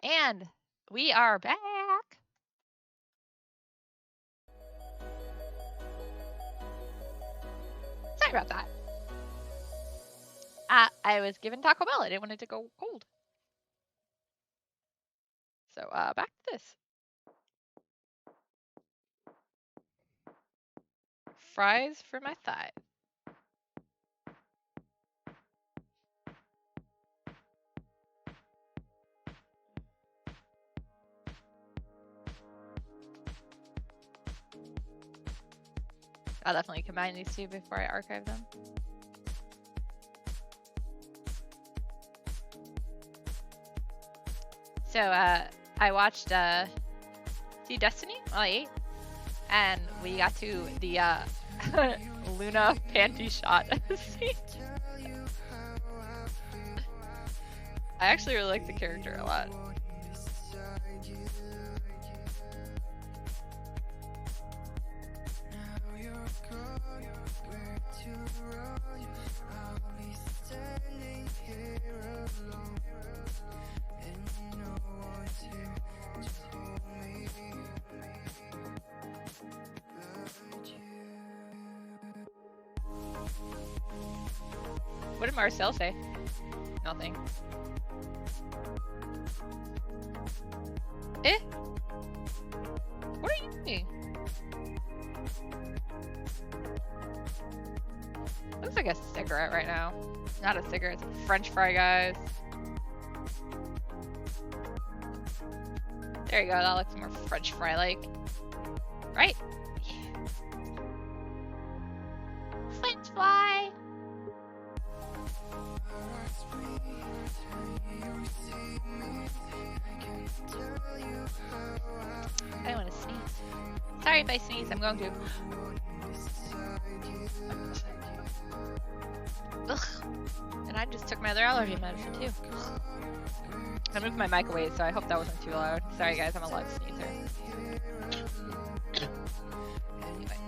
And we are back. Sorry about that. I was given Taco Bell. I didn't want it to go cold. So back to this. Fries for my thighs. I'll definitely combine these two before I archive them. So I watched See Destiny while I ate, and we got to the Luna panty shot scene. I actually really like the character a lot. What did Marcel say? Nothing. Eh? What are you doing? Looks like a cigarette right now. Not a cigarette, it's a French fry, guys. There you go, that looks more French fry-like. Right? Yeah. French fry! I don't want to sneeze. Sorry if I sneeze, I'm going to. Ugh. And I just took my other allergy medicine too. I moved my mic away, so I hope that wasn't too loud. Sorry guys, I'm a loud sneezer. Anyway.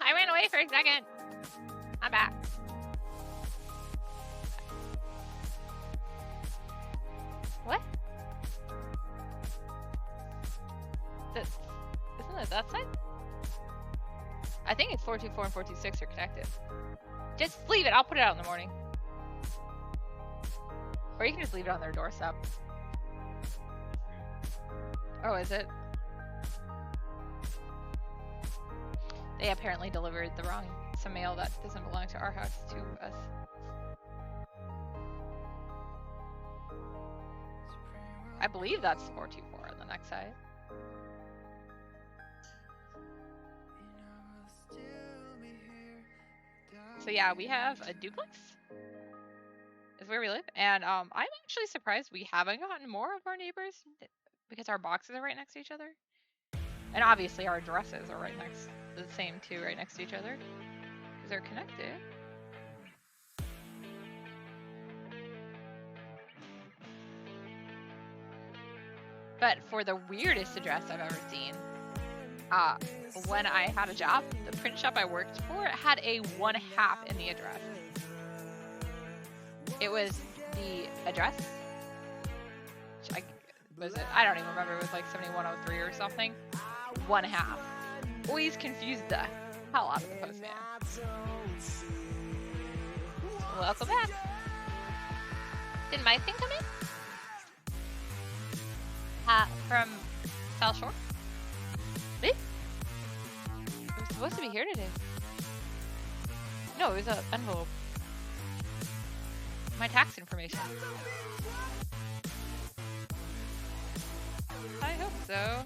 I ran away for a second. I'm back. What? Isn't it that side? I think it's 424 and 426 are connected. Just leave it. I'll put it out in the morning. Or you can just leave it on their doorstep. Oh, is it? They apparently delivered some mail that doesn't belong to our house to us. I believe that's 424 on the next side. So yeah, we have a duplex. Is where we live, and I'm actually surprised we haven't gotten more of our neighbors because our boxes are right next to each other, and obviously our addresses are right next, the same two, right next to each other, because they're connected. But for the weirdest address I've ever seen, when I had a job, the print shop I worked for had a 1/2 in the address. It was the address, which I don't even remember, it was like 7103 or something. 1/2. Always confused the hell out of the postman. Welcome back. Did my thing come in? From South Shore? It was supposed to be here today. No, it was an envelope. My tax information. I hope so.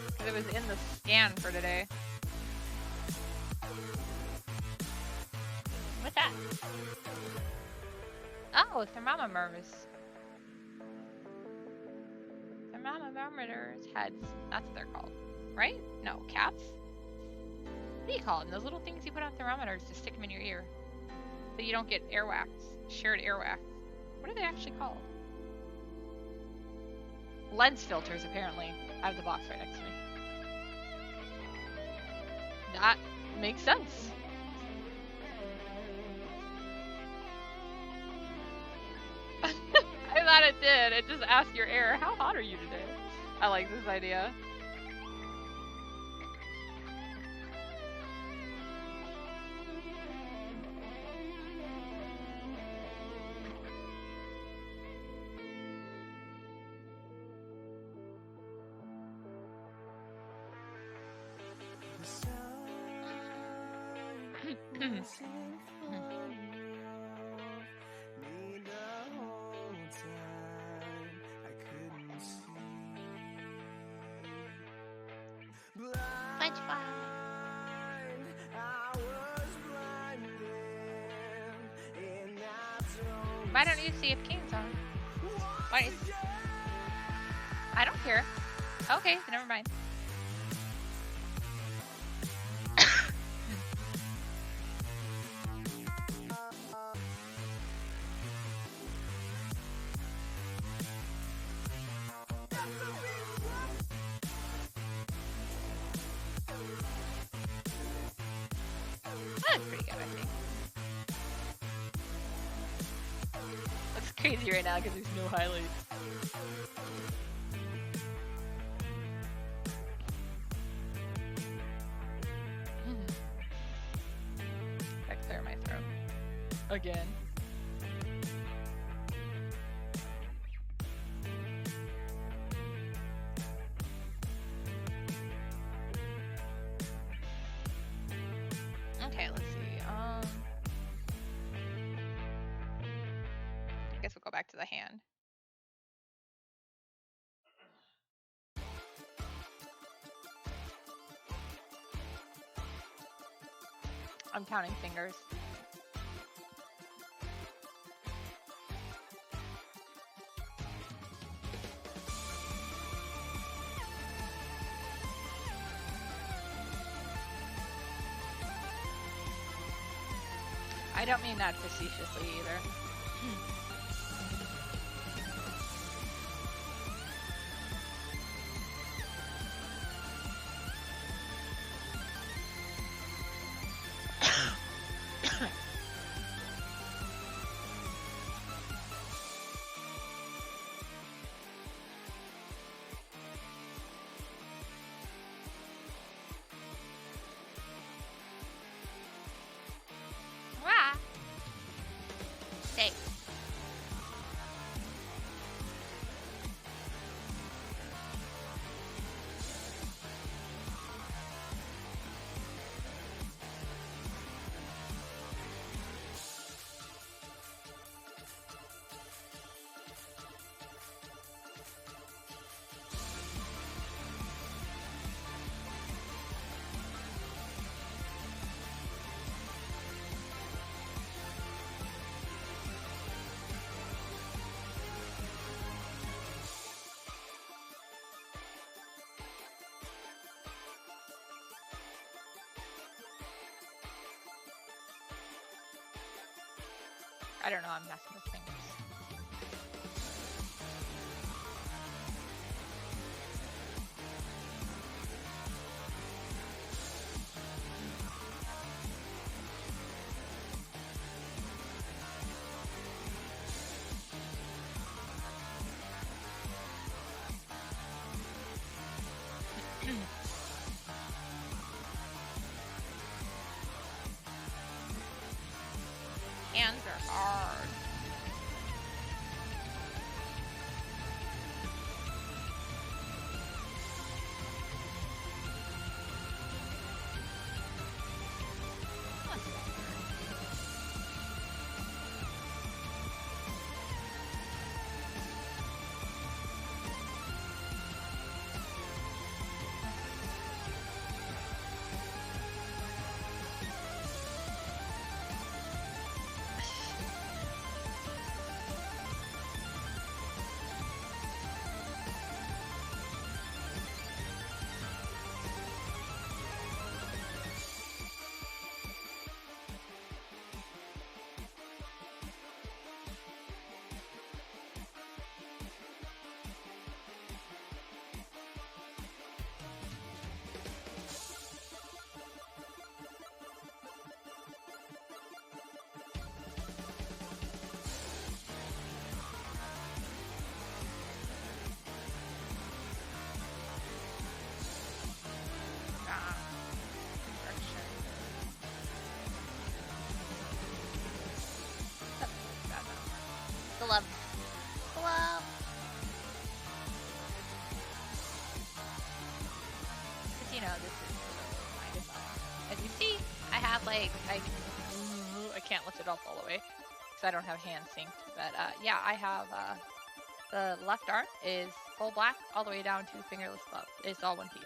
Because it was in the scan for today. What's that? Oh, thermometers. Thermometers, heads. That's what they're called. Right? No, caps? What do you call them? Those little things you put on thermometers to stick them in your ear. so you don't get airwax, shared airwax. What are they actually called? Lens filters, apparently. I have the box right next to me. That makes sense. I thought it did. It just asked your air, how hot are you today? I like this idea. Why don't you see if King's on? Why? I don't care. Okay, never mind. That's pretty good, I think. Looks crazy right now because there's no highlights. I clear my throat. Again. Okay, let's see. I guess we'll go back to the hand. I'm counting fingers. I don't mean that facetiously either. I don't know, I'm messing with fingers. Hands are hard. like I can't lift it up all the way because I don't have hand synced. But yeah, I have the left arm is full black all the way down to fingerless glove. It's all one piece.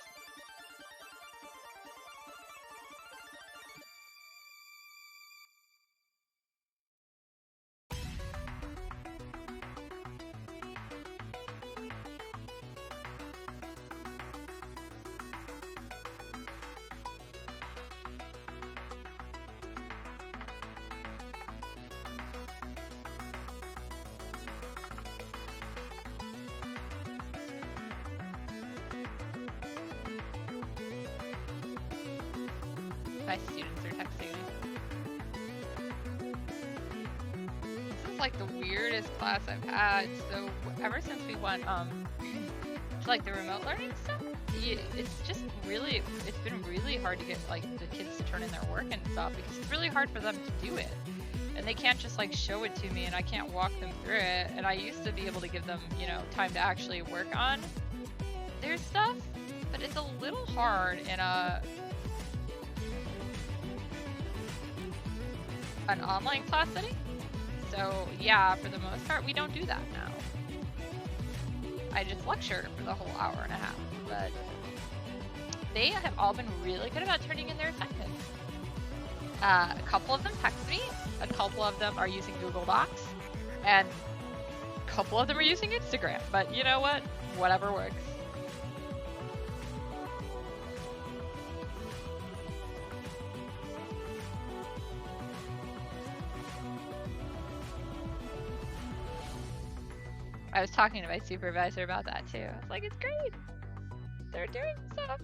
My students are texting me. This is like the weirdest class I've had. So ever since we went to like the remote learning stuff, it's been really hard to get like the kids to turn in their work and stuff because it's really hard for them to do it. And they can't just like show it to me and I can't walk them through it. And I used to be able to give them, you know, time to actually work on their stuff, but it's a little hard in an online class setting. So yeah, for the most part, we don't do that now. I just lecture for the whole hour and a half, but they have all been really good about turning in their assignments. A couple of them text me, a couple of them are using Google Docs, and a couple of them are using Instagram, but you know what? Whatever works. I was talking to my supervisor about that too. I was like, it's great. They're doing stuff.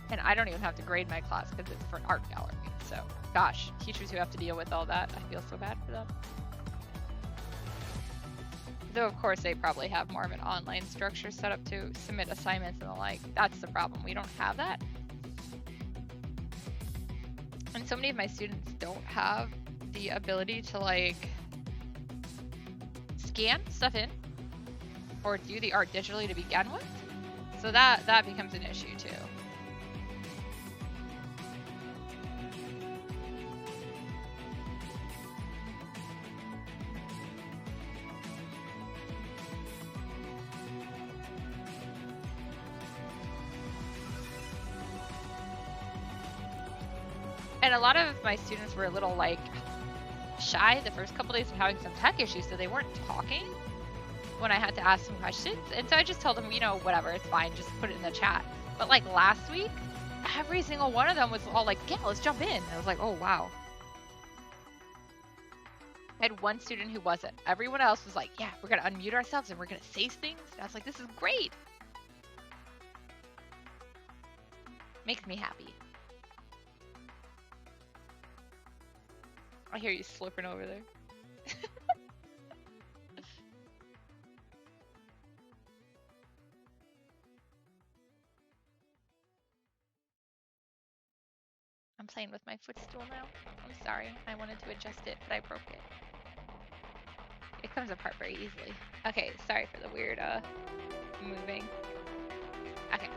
And I don't even have to grade my class because it's for an art gallery. So, gosh, teachers who have to deal with all that, I feel so bad for them. Though, of course, they probably have more of an online structure set up to submit assignments and the like. That's the problem. We don't have that. And so many of my students don't have the ability to, like, scan stuff in or do the art digitally to begin with. So that becomes an issue, too. And a lot of my students were a little like shy the first couple days of having some tech issues, so they weren't talking when I had to ask them questions. And so I just told them, you know, whatever, it's fine, just put it in the chat. But like last week, every single one of them was all like, yeah, let's jump in. And I was like, oh, wow. I had one student who wasn't. Everyone else was like, yeah, we're going to unmute ourselves and we're going to say things. And I was like, this is great. Makes me happy. I hear you slurping over there. I'm playing with my footstool now. I'm sorry. I wanted to adjust it, but I broke it. It comes apart very easily. Okay, sorry for the weird moving. Okay.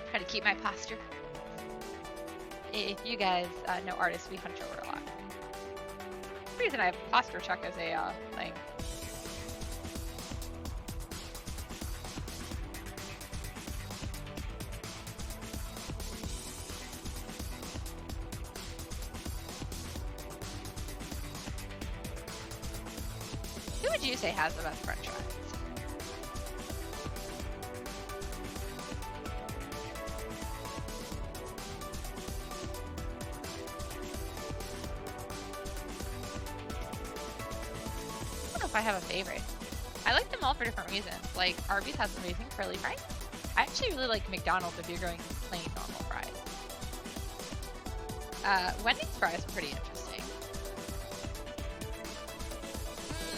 Try to keep my posture. If you guys know artists, we hunch over a lot. For the reason I have posture check as a thing. Who would you say has the best french fries? I have a favorite. I like them all for different reasons. Like Arby's has amazing curly fries. I actually really like McDonald's if you're going plain normal fries. Wendy's fries are pretty interesting.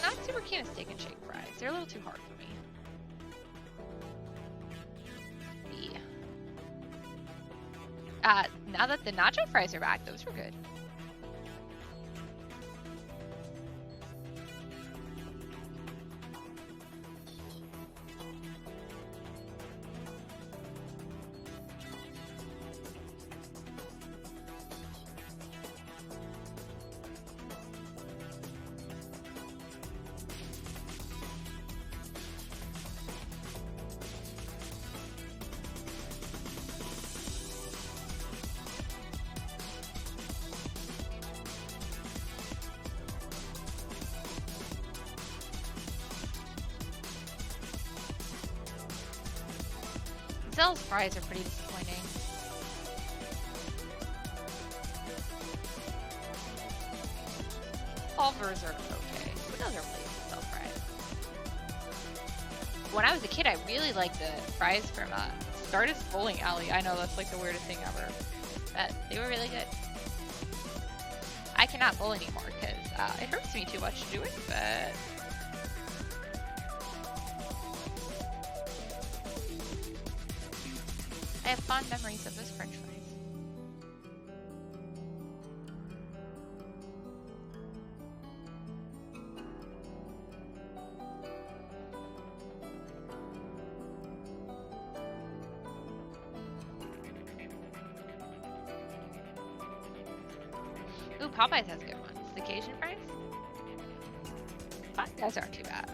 Not super can of Steak and Shake fries. They're a little too hard for me. Now that the nacho fries are back, those were good. Zell's fries are pretty disappointing. Culver's are okay, but those are really good Zell fries. When I was a kid, I really liked the fries from Stardust Bowling Alley. I know that's like the weirdest thing ever, but they were really good. I cannot bowl anymore because it hurts me too much to do it, but I have fond memories of those french fries. Ooh, Popeyes has good ones. The Cajun fries? Popeyes aren't too bad.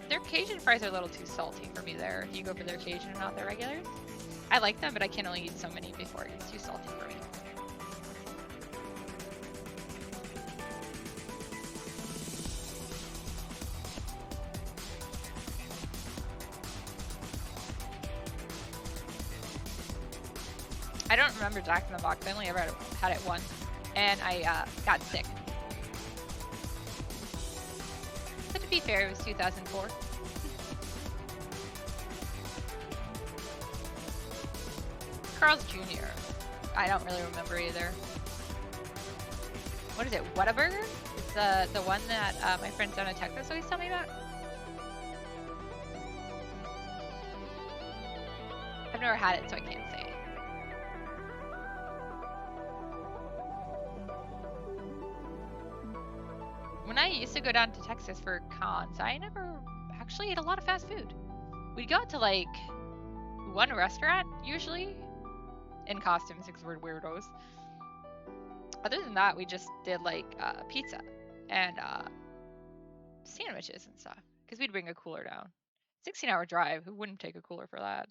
Their Cajun fries are a little too salty for me there. You go for their Cajun and not their regulars. I like them, but I can only eat so many before it gets too salty for me. I don't remember Jack in the Box. I only ever had it once, and I got sick. But to be fair, it was 2004. Carl's Jr. I don't really remember either. What is it? Whataburger? It's the one that my friends down in Texas always tell me about. I've never had it, so I can't say. When I used to go down to Texas for cons, I never actually ate a lot of fast food. We'd go out to like one restaurant usually, in costumes because we're weirdos. Other than that, we just did like pizza and sandwiches and stuff because we'd bring a cooler down. 16-hour drive. Who wouldn't take a cooler for that?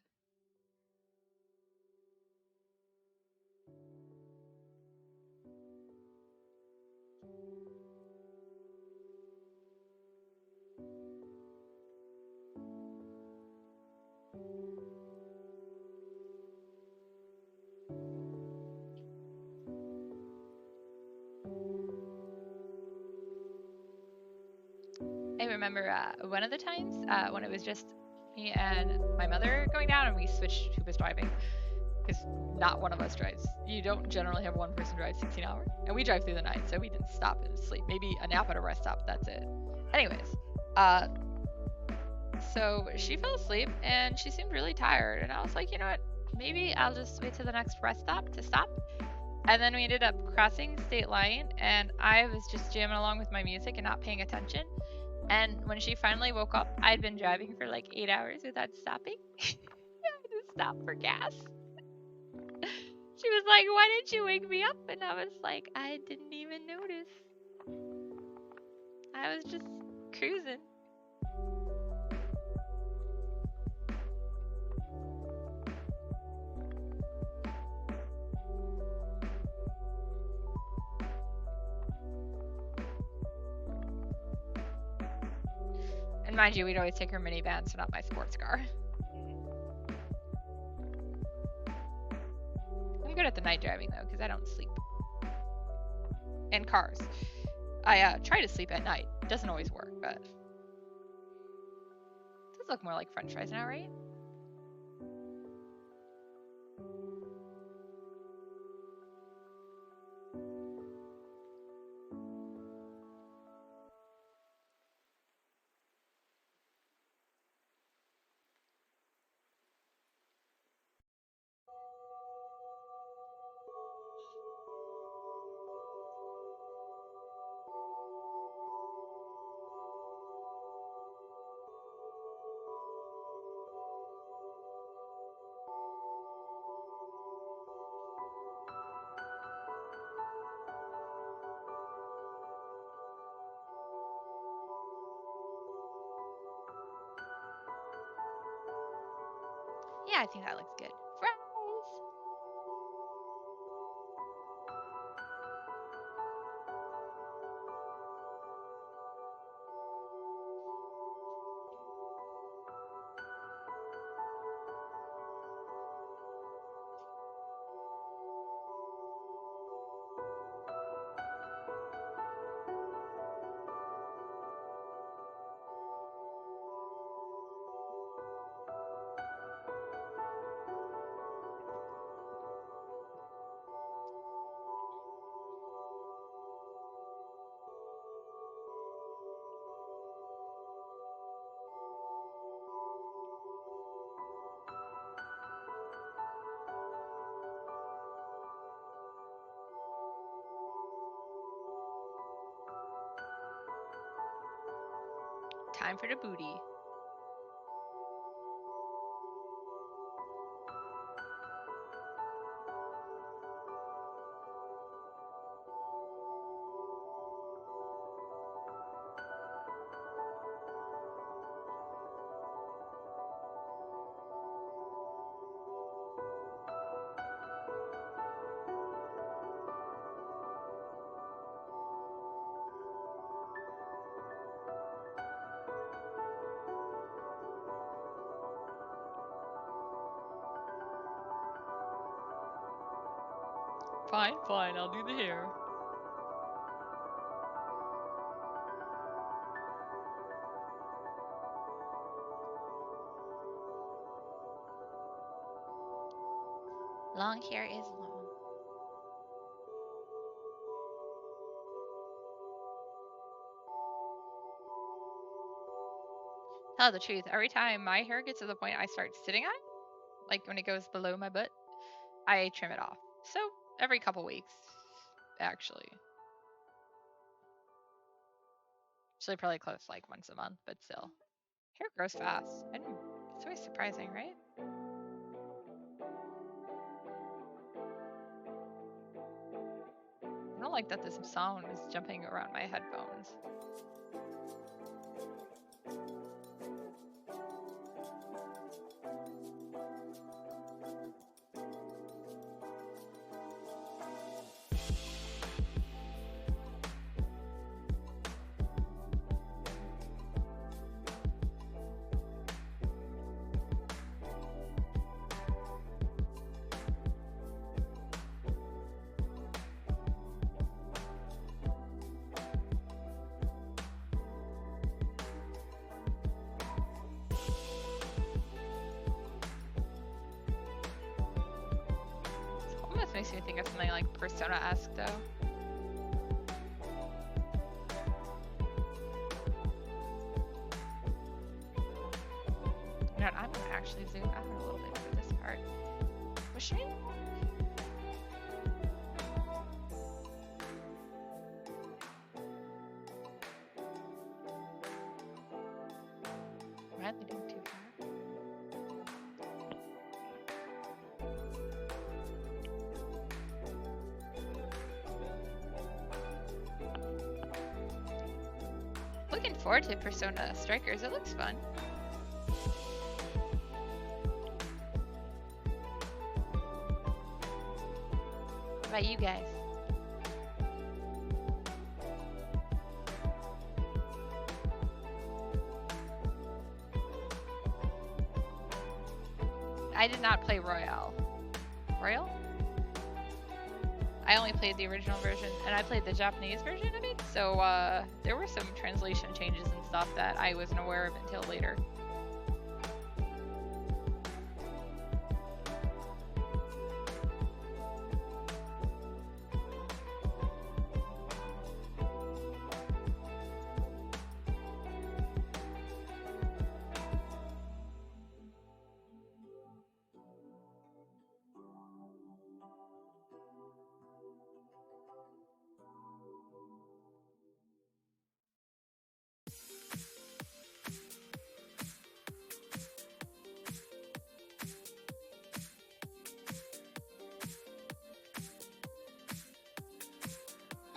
I remember one of the times when it was just me and my mother going down and we switched who was driving because not one of us drives. You don't generally have one person drive 16 hours. And we drive through the night, so we didn't stop and sleep. Maybe a nap at a rest stop, that's it. Anyways, so she fell asleep and she seemed really tired. And I was like, you know what? Maybe I'll just wait to the next rest stop to stop. And then we ended up crossing state line and I was just jamming along with my music and not paying attention. And when she finally woke up, I'd been driving for like 8 hours without stopping. I had to stop for gas. She was like, why didn't you wake me up? And I was like, I didn't even notice. I was just cruising. And mind you, we'd always take her minivan, so not my sports car. I'm good at the night driving though, because I don't sleep. In cars. I try to sleep at night. It doesn't always work, but it does look more like french fries now, right? Yeah, I think that looks good. Fries! Time for the booty. Fine, fine, I'll do the hair. Long hair is long. Tell the truth, every time my hair gets to the point I start sitting on it, like when it goes below my butt, I trim it off. So every couple weeks, actually. Actually, probably close like once a month, but still. Hair grows fast. It's always surprising, right? I don't like that this sound is jumping around my headphones. Almost makes me think of something like Persona-esque, though. You know what, I'm gonna actually zoom out a little bit for this part. Push me? Am I leading too far? Looking forward to Persona Strikers. It looks fun. What about you guys? I did not play Royale. Royale? I only played the original version, and I played the Japanese version of it, so there were some translation changes and stuff that I wasn't aware of until later.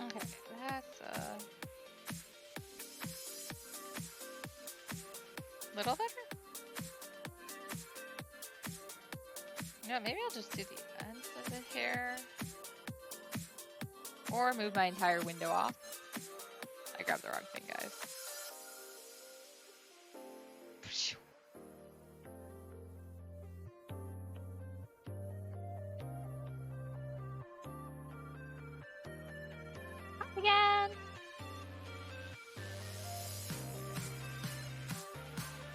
Okay, that's a little better. know, maybe I'll just do the ends of it here. Or move my entire window off. I grabbed the wrong thing, guys. Up again!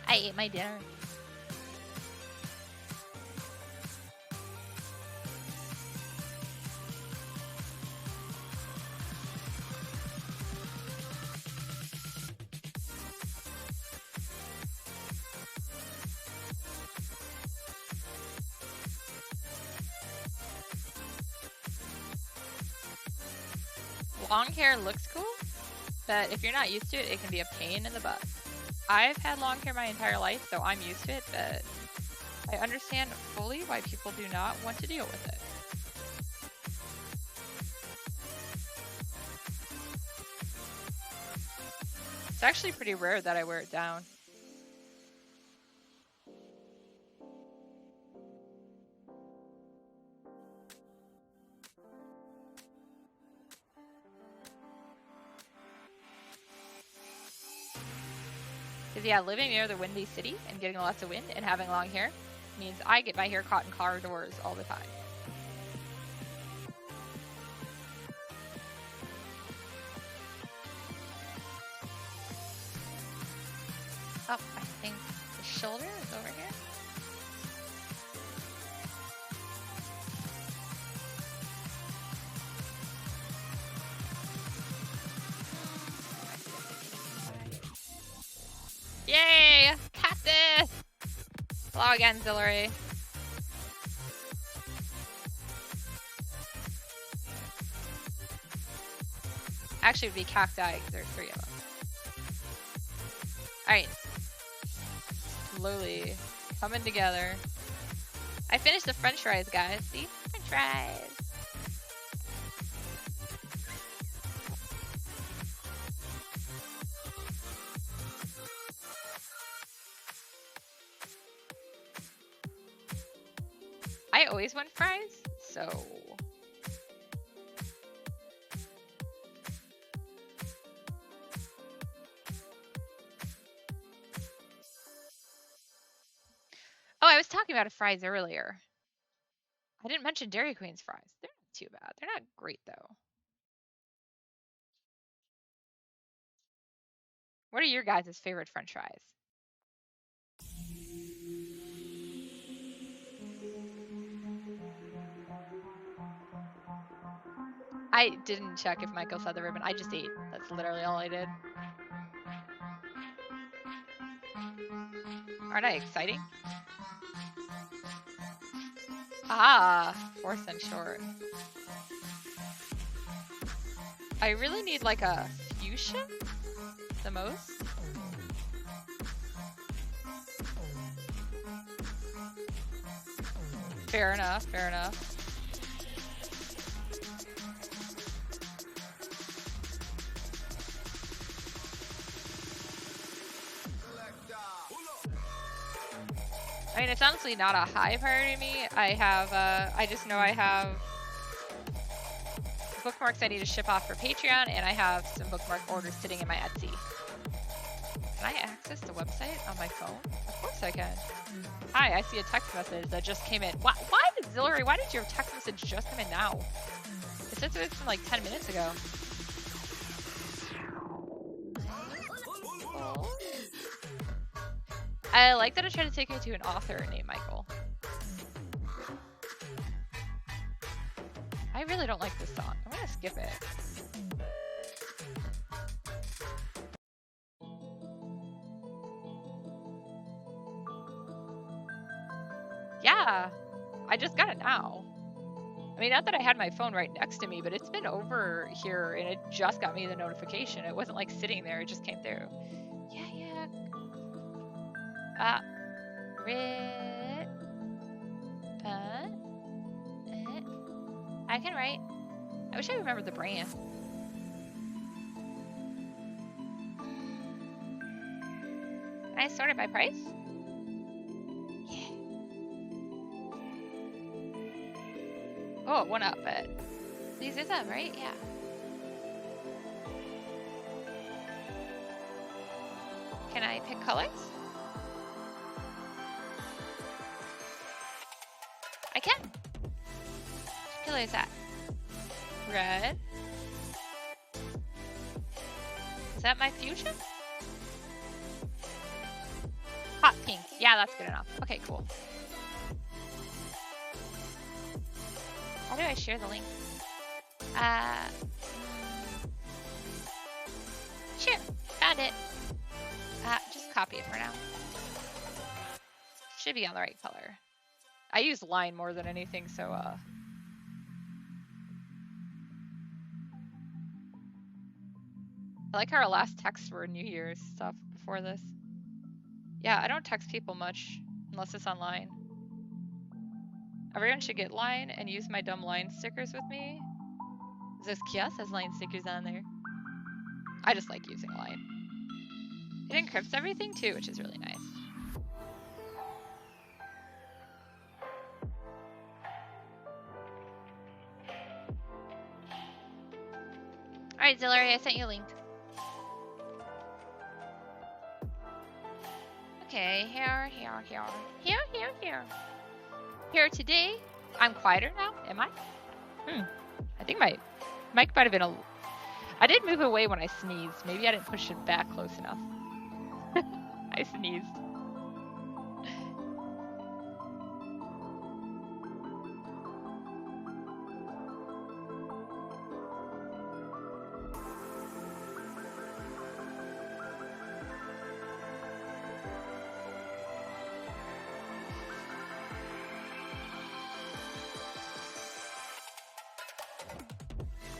I ate my dinner. Long hair looks cool, but if you're not used to it, it can be a pain in the butt. I've had long hair my entire life, so I'm used to it, but I understand fully why people do not want to deal with it. It's actually pretty rare that I wear it down. Because yeah, living near the windy city and getting lots of wind and having long hair means I get my hair caught in car doors all the time. Oh, I think the shoulder is over here. Yay! Cactus! Hello again, Zillary. Actually, it would be cacti because there's 3 of them. Alright. Slowly coming together. I finished the french fries, guys. See? French fries! I always want fries, so... Oh, I was talking about fries earlier. I didn't mention Dairy Queen's fries. They're not too bad. They're not great, though. What are your guys' favorite french fries? I didn't check if Michael saw the ribbon. I just ate. That's literally all I did. Aren't I exciting? Ah, 4 cents short. I really need like a fuchsia the most. Fair enough, fair enough. I mean, it's honestly not a high priority to me. I just know I have bookmarks I need to ship off for Patreon, and I have some bookmark orders sitting in my Etsy. Can I access the website on my phone? Of course I can. Hi, I see a text message that just came in. Why did Zillary, why did your text message just come in now? It says it's from like 10 minutes ago. I like that I tried to take me to an author named Michael. I really don't like this song. I'm gonna skip it. Yeah, I just got it now. I mean, not that I had my phone right next to me, but it's been over here and it just got me the notification. It wasn't like sitting there, it just came through. Yeah. I can write. I wish I remembered the brand. Can I sort it by price? Yeah. Oh, one up, but these are them, right? Yeah. Can I pick colors? I can. What color is that? Red. Is that my fuchsia? Hot pink. Yeah, that's good enough. Okay, cool. How do I share the link? Sure. Found it. Just copy it for now. Should be on the right color. I use line more than anything, so I like how our last texts were New Year's stuff before this. Yeah, I don't text people much unless it's online. Everyone should get line and use my dumb line stickers with me. This kiosk has line stickers on there. I just like using line. It encrypts everything too, which is really nice. Alright, Zillary, I sent you a link. Okay, here. Here today. I'm quieter now, am I? I think my mic might have been I did move away when I sneezed. Maybe I didn't push it back close enough. I sneezed.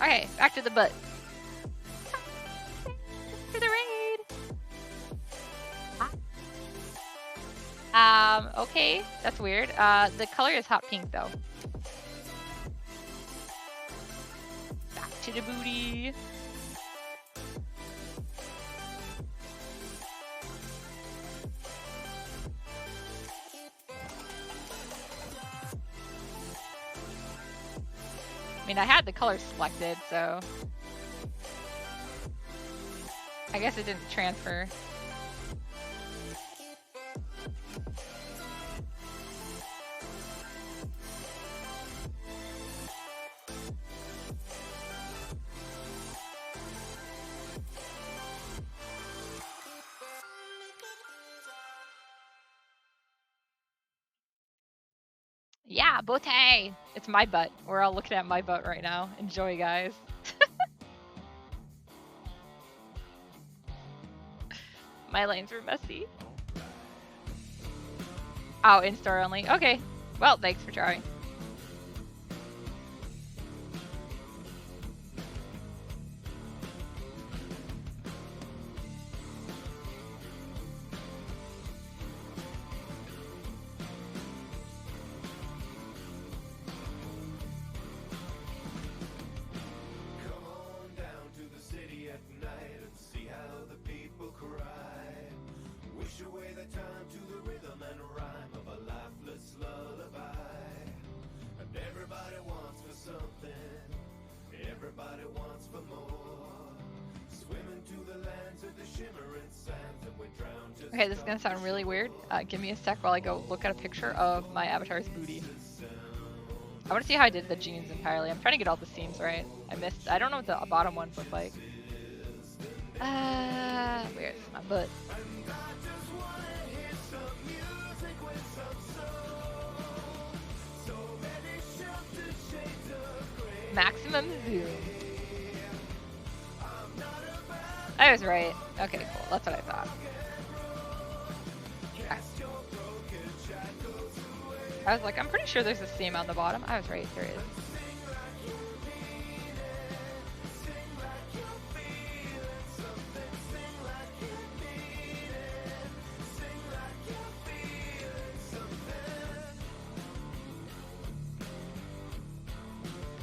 Okay, back to the butt. For the raid. Okay, that's weird. The color is hot pink though. Back to the booty. I mean, I had the color selected, so I guess it didn't transfer. Yeah, bote! It's my butt. We're all looking at my butt right now. Enjoy, guys. My lines were messy. Oh, in-store only. Okay. Well, thanks for trying. Okay, this is gonna sound really weird. Give me a sec while I go look at a picture of my avatar's booty. I want to see how I did the jeans entirely. I'm trying to get all the seams right. I don't know what the bottom ones look like. Where's my butt? Maximum zoom. I was right. Okay, cool. That's what I thought. I was like, I'm pretty sure there's a seam on the bottom. I was right, there is.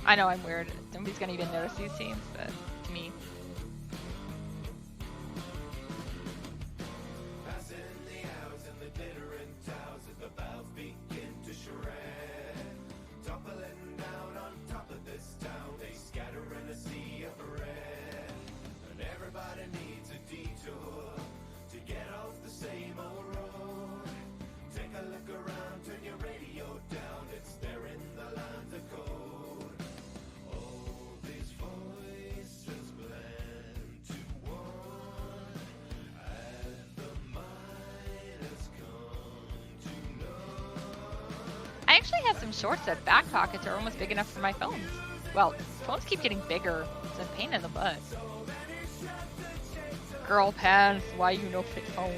I know I'm weird. Nobody's gonna even notice these seams, but to me. I actually have some shorts that back pockets are almost big enough for my phones. Well, phones keep getting bigger. It's a pain in the butt. Girl pants, why you no fit phone?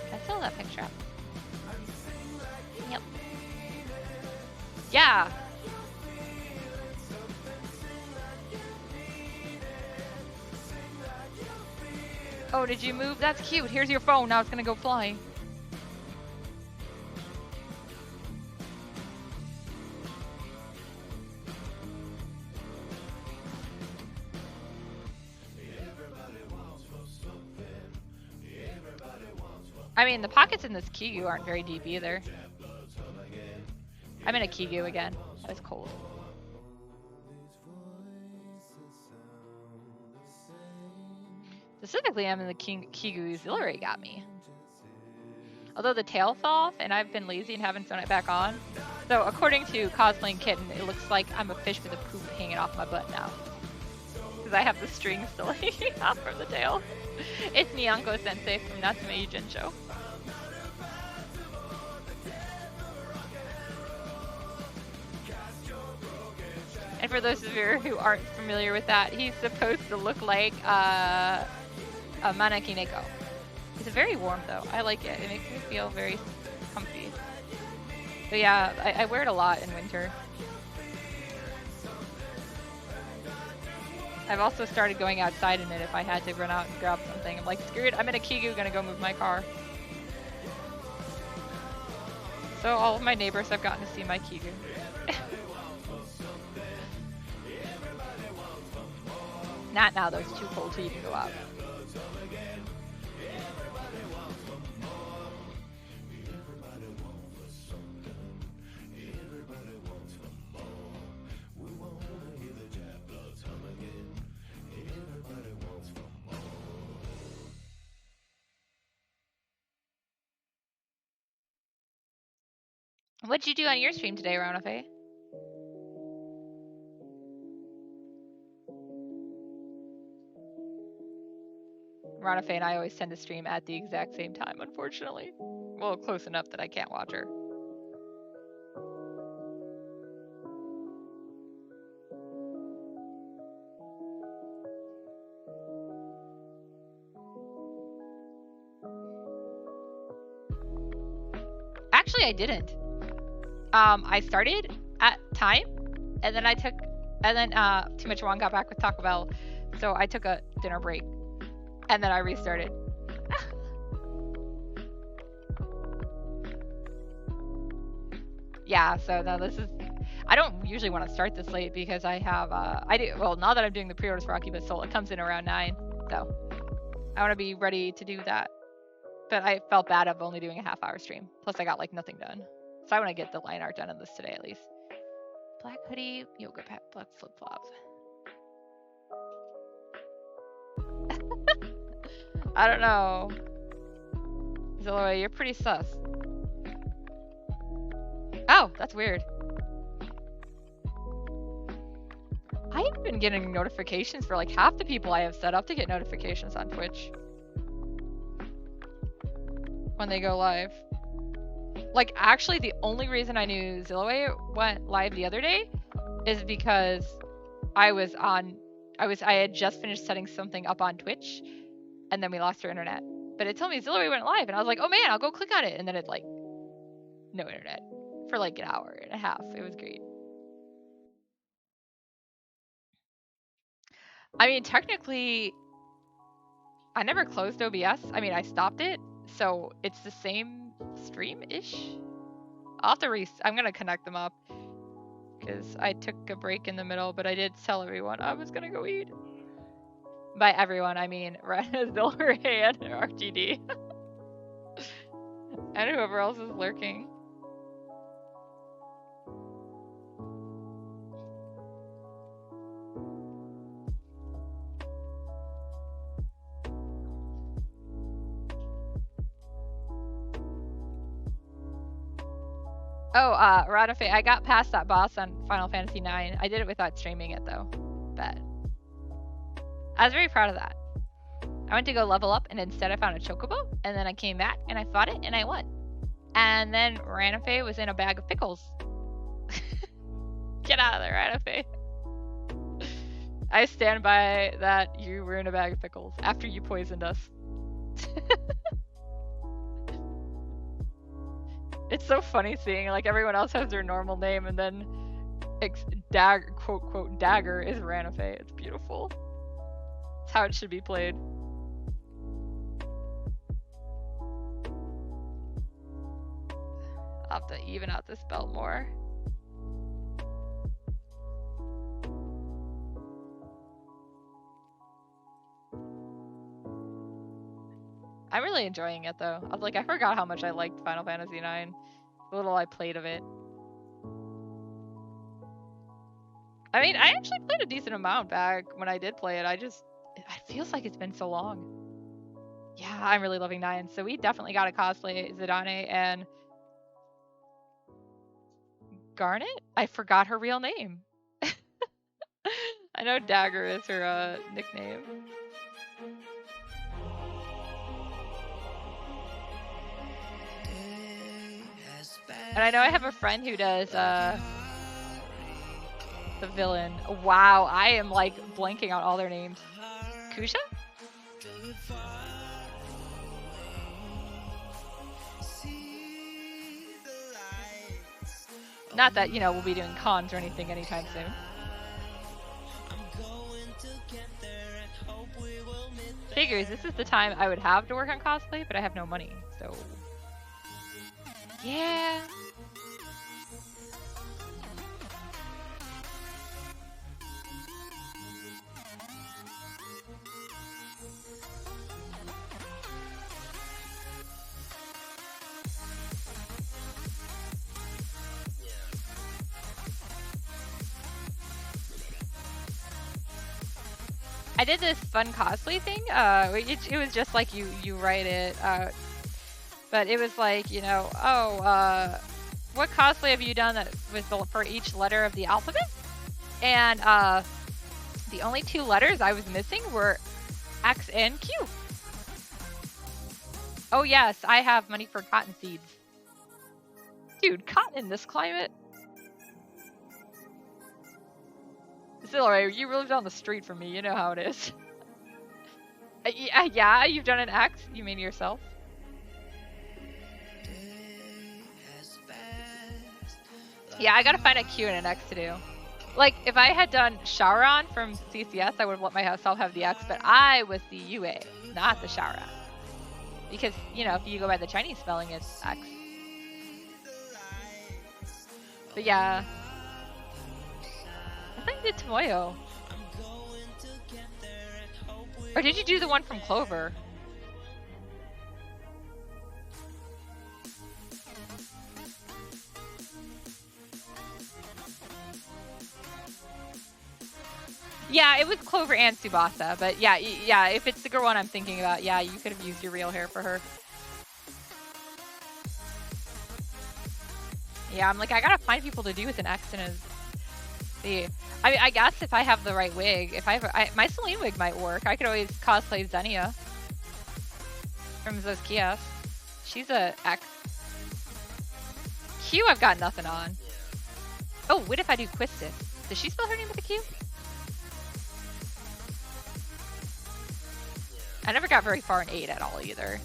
Can I fill that picture up? Yep. Yeah. Oh, did you move? That's cute. Here's your phone. Now it's gonna go flying. I mean, the pockets in this Kigu aren't very deep either. I'm in a Kigu again. It's cold. Specifically, I'm in the Kigu Zillary got me. Although the tail fell off, and I've been lazy and haven't sewn it back on. So according to Cosplaying Kitten, it looks like I'm a fish with a poop hanging off my butt now. Because I have the string still hanging off from the tail. It's Nyanko Sensei from Natsume Yujin Show. And for those of you who aren't familiar with that, he's supposed to look like a Maneki Neko. It's very warm though. I like it. It makes me feel very comfy. But yeah, I wear it a lot in winter. I've also started going outside in it if I had to run out and grab something. I'm like, screw it, I'm in a Kigu, gonna go move my car. So all of my neighbors have gotten to see my Kigu. Not now though, it's too cold to even go out. What'd you do on your stream today, Ronafe? Ronafe and I always tend to stream at the exact same time, unfortunately. Well, close enough that I can't watch her. Actually, I didn't. I started at time, and then too much Wong got back with Taco Bell, so I took a dinner break, and then I restarted. Yeah, so no, I don't usually want to start this late because I have, now that I'm doing the pre-orders for Akiba's Soul, it comes in around 9, so I want to be ready to do that. But I felt bad of only doing a half-hour stream. Plus, I got, like, nothing done. So I want to get the line art done on this today, at least. Black hoodie, yoga pant, black flip-flops. I don't know. Zillow, you're pretty sus. Oh, that's weird. I've been getting notifications for, like, half the people I have set up to get notifications on Twitch. When they go live. Like, actually, the only reason I knew Zilloway went live the other day is because I had just finished setting something up on Twitch, and then we lost our internet. But it told me Zilloway went live, and I was like, oh man, I'll go click on it. And then it, like, no internet for like an hour and a half. It was great. I mean, technically, I never closed OBS. I mean, I stopped it, so it's the same stream-ish. I'll have to I'm gonna connect them up because I took a break in the middle, but I did tell everyone I was gonna go eat. By everyone, I mean Zilloway and RTD. And whoever else is lurking. Oh, Radafe, I got past that boss on Final Fantasy IX. I did it without streaming it, though. Bet. I was very proud of that. I went to go level up, and instead I found a chocobo, and then I came back, and I fought it, and I won. And then Ranafe was in a bag of pickles. Get out of there, Ranafe. I stand by that you were in a bag of pickles after you poisoned us. It's so funny seeing like everyone else has their normal name and then Dagger, quote quote, Dagger is Ranafe. It's beautiful. It's how it should be played. I'll have to even out this belt more. I'm really enjoying it though. I was like, I forgot how much I liked Final Fantasy IX. The little I played of it. I mean, I actually played a decent amount back when I did play it. It feels like it's been so long. Yeah, I'm really loving 9. So we definitely got to cosplay Zidane and Garnet? I forgot her real name. I know Dagger is her nickname. And I know I have a friend who does the villain. Wow, I am like blanking out all their names. Kusha? Not that, you know, we'll be doing cons or anything anytime soon. Figures, this is the time I would have to work on cosplay, but I have no money, so... Yeah. I did this fun cosplay thing. It was just like you write it, but it was like, you know, what cosplay have you done that was for each letter of the alphabet? And the only 2 letters I was missing were X and Q. Oh yes, I have money for cotton seeds. Dude, cotton in this climate? Still, alright, you lived on the street from me, you know how it is. Yeah, you've done an X? You mean yourself? Yeah, I gotta find a Q and an X to do. Like, if I had done Sharon from CCS, I would have let myself have the X, but I was the UA, not the Sharon. Because, you know, if you go by the Chinese spelling, it's X. But yeah. I think you did Tomoyo. Or did you do the one from Clover? Yeah, it was Clover and Tsubasa, but yeah, if it's the girl one I'm thinking about, yeah, you could have used your real hair for her. Yeah, I'm like, I gotta find people to do with an X and a Z. I mean, I guess if I have the right wig, my Celine wig might work. I could always cosplay Xenia from Zoskias. She's a X. Q, I've got nothing on. Oh, what if I do Quistis? Does she spell her name with a Q? I never got very far in 8 at all either.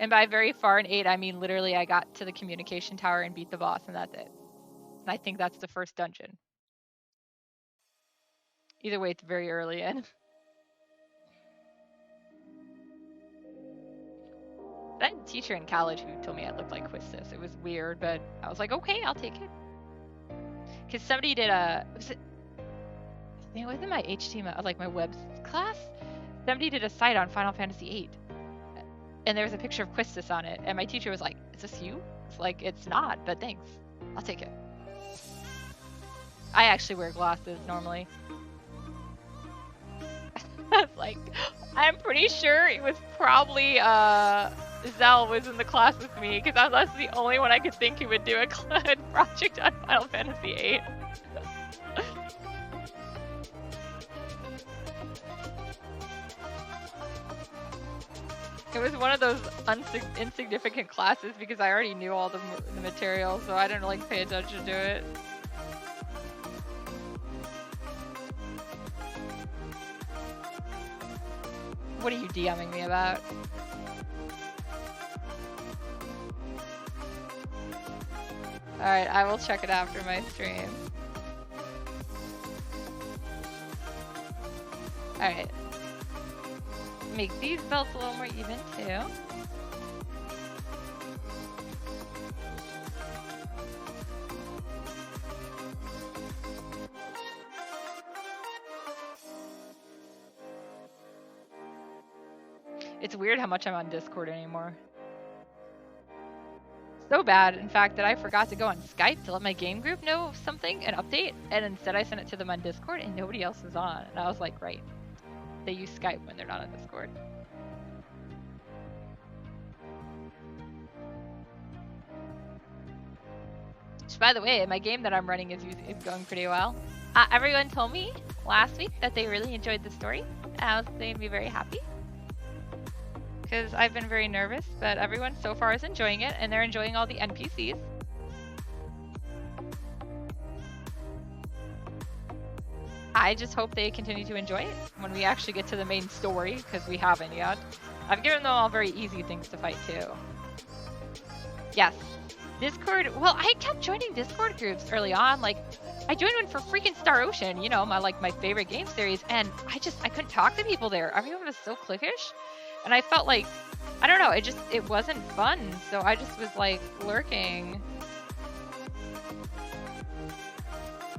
And by very far in 8, I mean literally I got to the communication tower and beat the boss, and that's it. And I think that's the first dungeon. Either way, it's very early in. I had a teacher in college who told me I looked like Quistis. It was weird, but I was like, okay, I'll take it. Because somebody did it was in my HTML, like my web class? Somebody did a site on Final Fantasy VIII. And there was a picture of Quistis on it. And my teacher was like, is this you? It's like, it's not, but thanks. I'll take it. I actually wear glasses normally. I was like, I'm pretty sure it was probably Zell was in the class with me, because I was the only one I could think who would do a project on Final Fantasy VIII. It was one of those insignificant classes because I already knew all the material, so I didn't like pay attention to it. What are you DMing me about? Alright, I will check it after my stream. Alright. Make these belts a little more even too. It's weird how much I'm on Discord anymore. So bad, in fact, that I forgot to go on Skype to let my game group know something, an update, and instead I sent it to them on Discord and nobody else is on. And I was like, right. They use Skype when they're not on Discord. Which, by the way, my game that I'm running is going pretty well. Everyone told me last week that they really enjoyed the story. They made me very happy. Because I've been very nervous, but everyone so far is enjoying it, and they're enjoying all the NPCs. I just hope they continue to enjoy it when we actually get to the main story, because we haven't yet. I've given them all very easy things to fight too. Yes. Discord, well, I kept joining Discord groups early on. Like, I joined one for freaking Star Ocean, you know, my favorite game series, and I couldn't talk to people there. Everyone was so cliquish. And I felt like, I don't know, it wasn't fun. So I just was like lurking.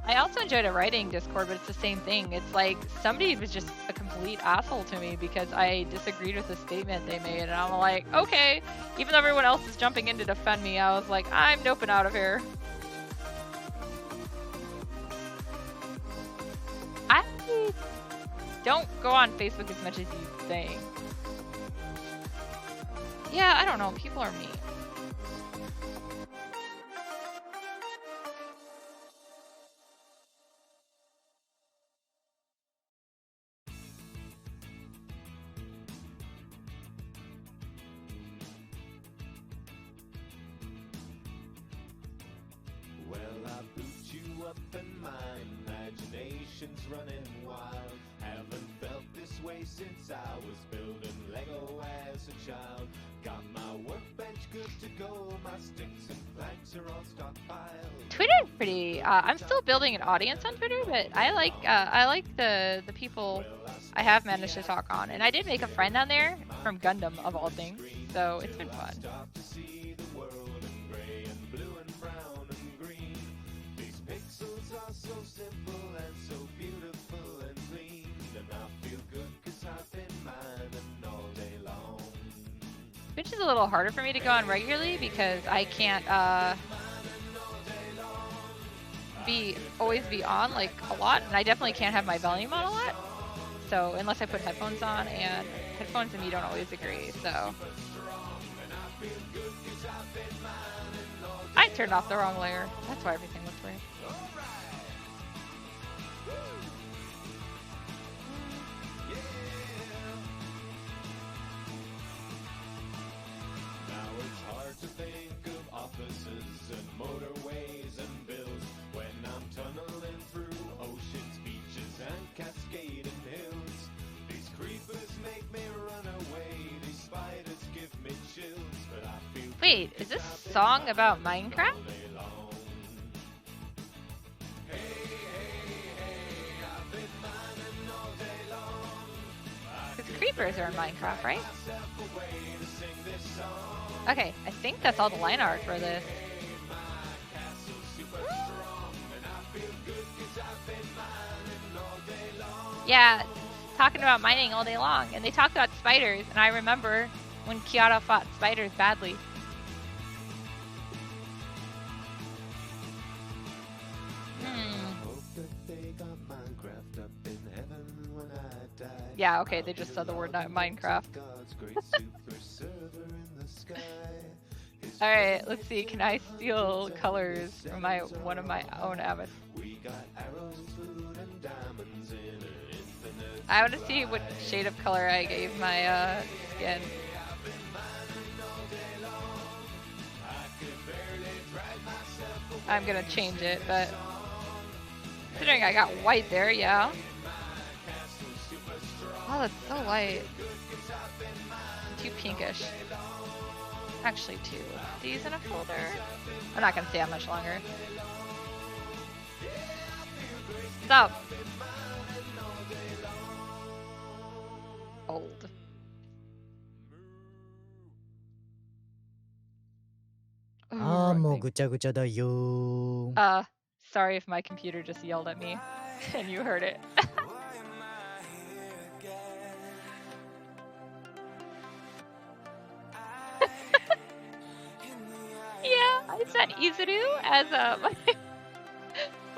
I also enjoyed a writing Discord, but it's the same thing. It's like somebody was just a complete asshole to me because I disagreed with the statement they made. And I'm like, okay, even though everyone else is jumping in to defend me, I was like, I'm noping out of here. I don't go on Facebook as much as you think. Yeah, I don't know. People are mean. Well, I boot you up and my imagination's running wild. Haven't felt this way since I was building Lego as a child. Got my workbench good to go, my sticks and planks are all stockpiled. Twitter's pretty. I'm still building an audience on Twitter, but I like the people I have managed to talk on, and I did make a friend on there from Gundam of all things, so it's been fun. So simple and so beautiful and clean, and I feel good 'cause I've been mining all day long. Which is a little harder for me to go on regularly because I can't always be on like a lot, and I definitely can't have my volume on a lot. So unless I put headphones on, and headphones and me don't always agree. So I turned off the wrong layer. That's why everything looks weird. To think of offices and motorways and bills when I'm tunneling through oceans, beaches, and cascading hills. These creepers make me run away. These spiders give me chills, but I feel. Wait, is this song about Minecraft? Because creepers are in Minecraft, right? Okay, I think that's all the line art for this. Yeah, talking about mining all day long. And they talked about spiders, and I remember when Kiara fought spiders badly. Yeah, okay, they just said the word Minecraft. Alright, let's see. Can I steal colors from one of my own avatars? I want to see what shade of color I gave my skin. I'm gonna change it, but considering I got white there, yeah. Oh, that's so light. Too pinkish. Actually, two of these in a folder. I'm not gonna stay on much longer. Stop. Old. Ah, もうぐちゃぐちゃだよ。Sorry if my computer just yelled at me and you heard it. Yeah, I sent Izuru as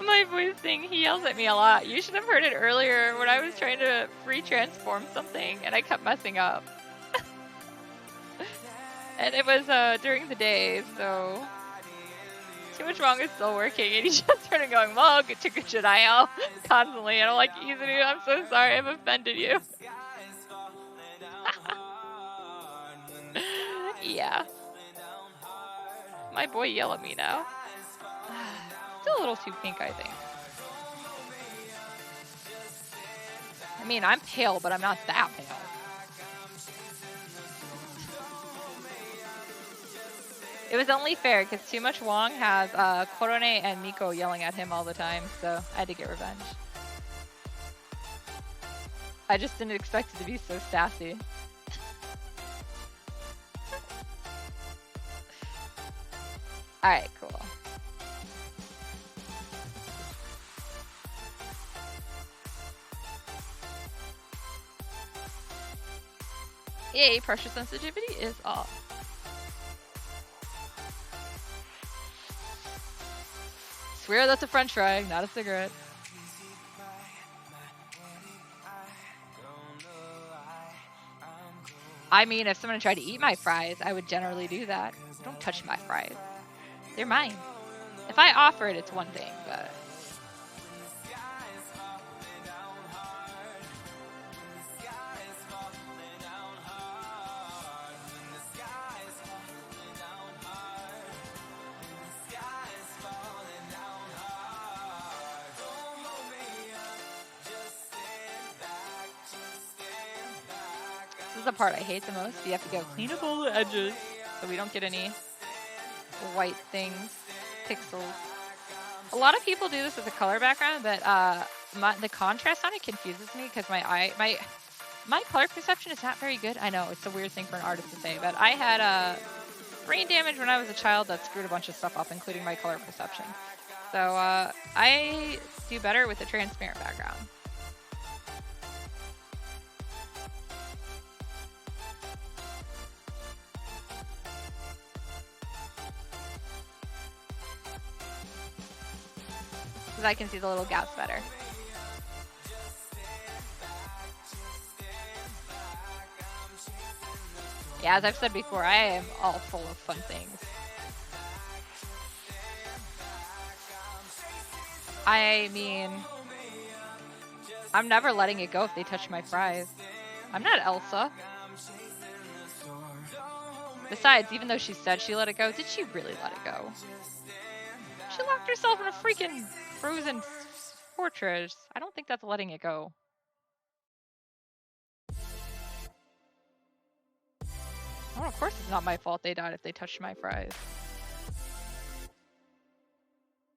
my voice thing. He yells at me a lot. You should have heard it earlier when I was trying to free transform something and I kept messing up. And it was during the day, so too much wrong is still working, and he just started going, "Well, should I out?" constantly, and I'm like, "Izuru, I'm so sorry, I've offended you." Yeah. My boy yell at me now. Still a little too pink, I think. I mean, I'm pale, but I'm not that pale. It was only fair because Too Much Wong has Korone and Miko yelling at him all the time, so I had to get revenge. I just didn't expect it to be so sassy. Alright, cool. Yay, pressure sensitivity is off. Swear that's a french fry, not a cigarette. I mean, if someone tried to eat my fries, I would generally do that. Don't touch my fries. They're mine. If I offer it, it's one thing, but... This is the part I hate the most. You have to go clean up all the edges so we don't get any white things, pixels. A lot of people do this with a color background, but the contrast on it confuses me because my color perception is not very good. I know, it's a weird thing for an artist to say, but I had brain damage when I was a child that screwed a bunch of stuff up, including my color perception. So I do better with a transparent background. Because I can see the little gaps better. Yeah, as I've said before, I am all full of fun things. I mean, I'm never letting it go if they touch my fries. I'm not Elsa. Besides, even though she said she let it go, did she really let it go? She locked herself in a freaking frozen fortress. I don't think that's letting it go. Oh, of course it's not my fault they died if they touched my fries.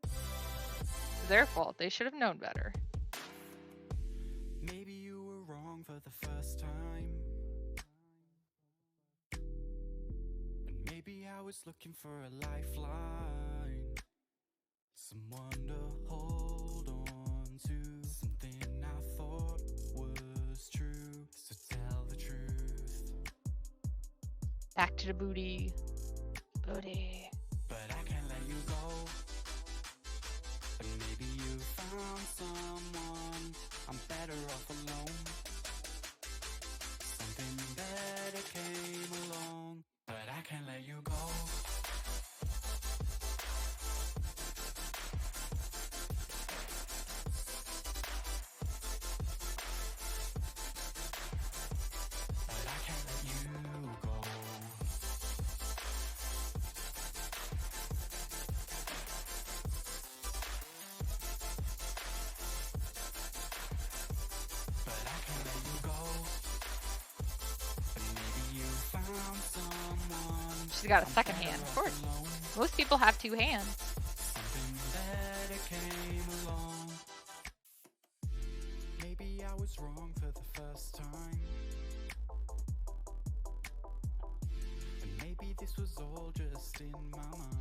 It's their fault. They should have known better. Maybe you were wrong for the first time. And maybe I was looking for a lifeline. Someone to hold on to. Something I thought was true. So tell the truth. Back to the booty. Booty. But I can't let you go. And maybe you found someone. I'm better off alone. Something better came along. But I can't She's got a second hand, of course. Most people have two hands. Maybe I was wrong for the first time. And maybe this was all just in my mind.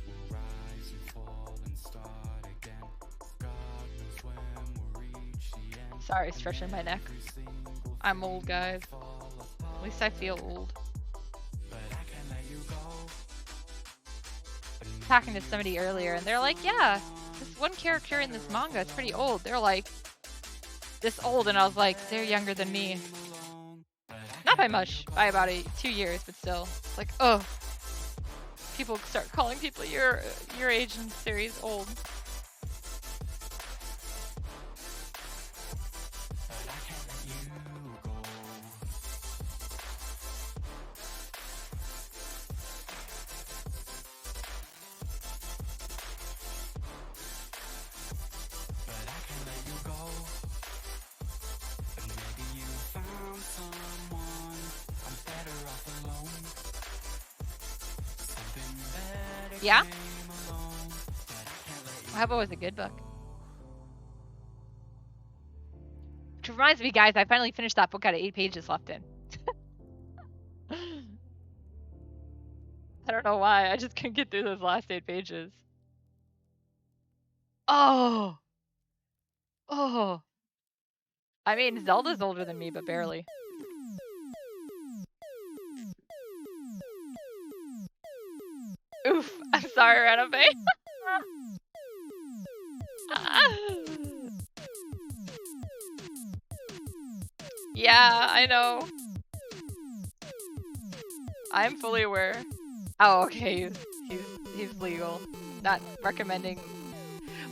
We'll rise and fall and start again. God knows when we'll reach the end. Sorry, stretching my neck. I'm old, guys. At least I feel old. Talking to somebody earlier, and they're like, yeah, this one character in this manga is pretty old. They're like, this old, and I was like, they're younger than me. Not by much, by about 2 years, but still. It's like, oh. People start calling people your age in the series old. Yeah? I hope it was a good book. Which reminds me, guys, I finally finished that book. Out of 8 pages left in. I don't know why. I just couldn't get through those last 8 pages. Oh! Oh! I mean, Zelda's older than me, but barely. Oof, I'm sorry, Renobe. Yeah, I know. I'm fully aware. Oh, okay, he's legal. Not recommending.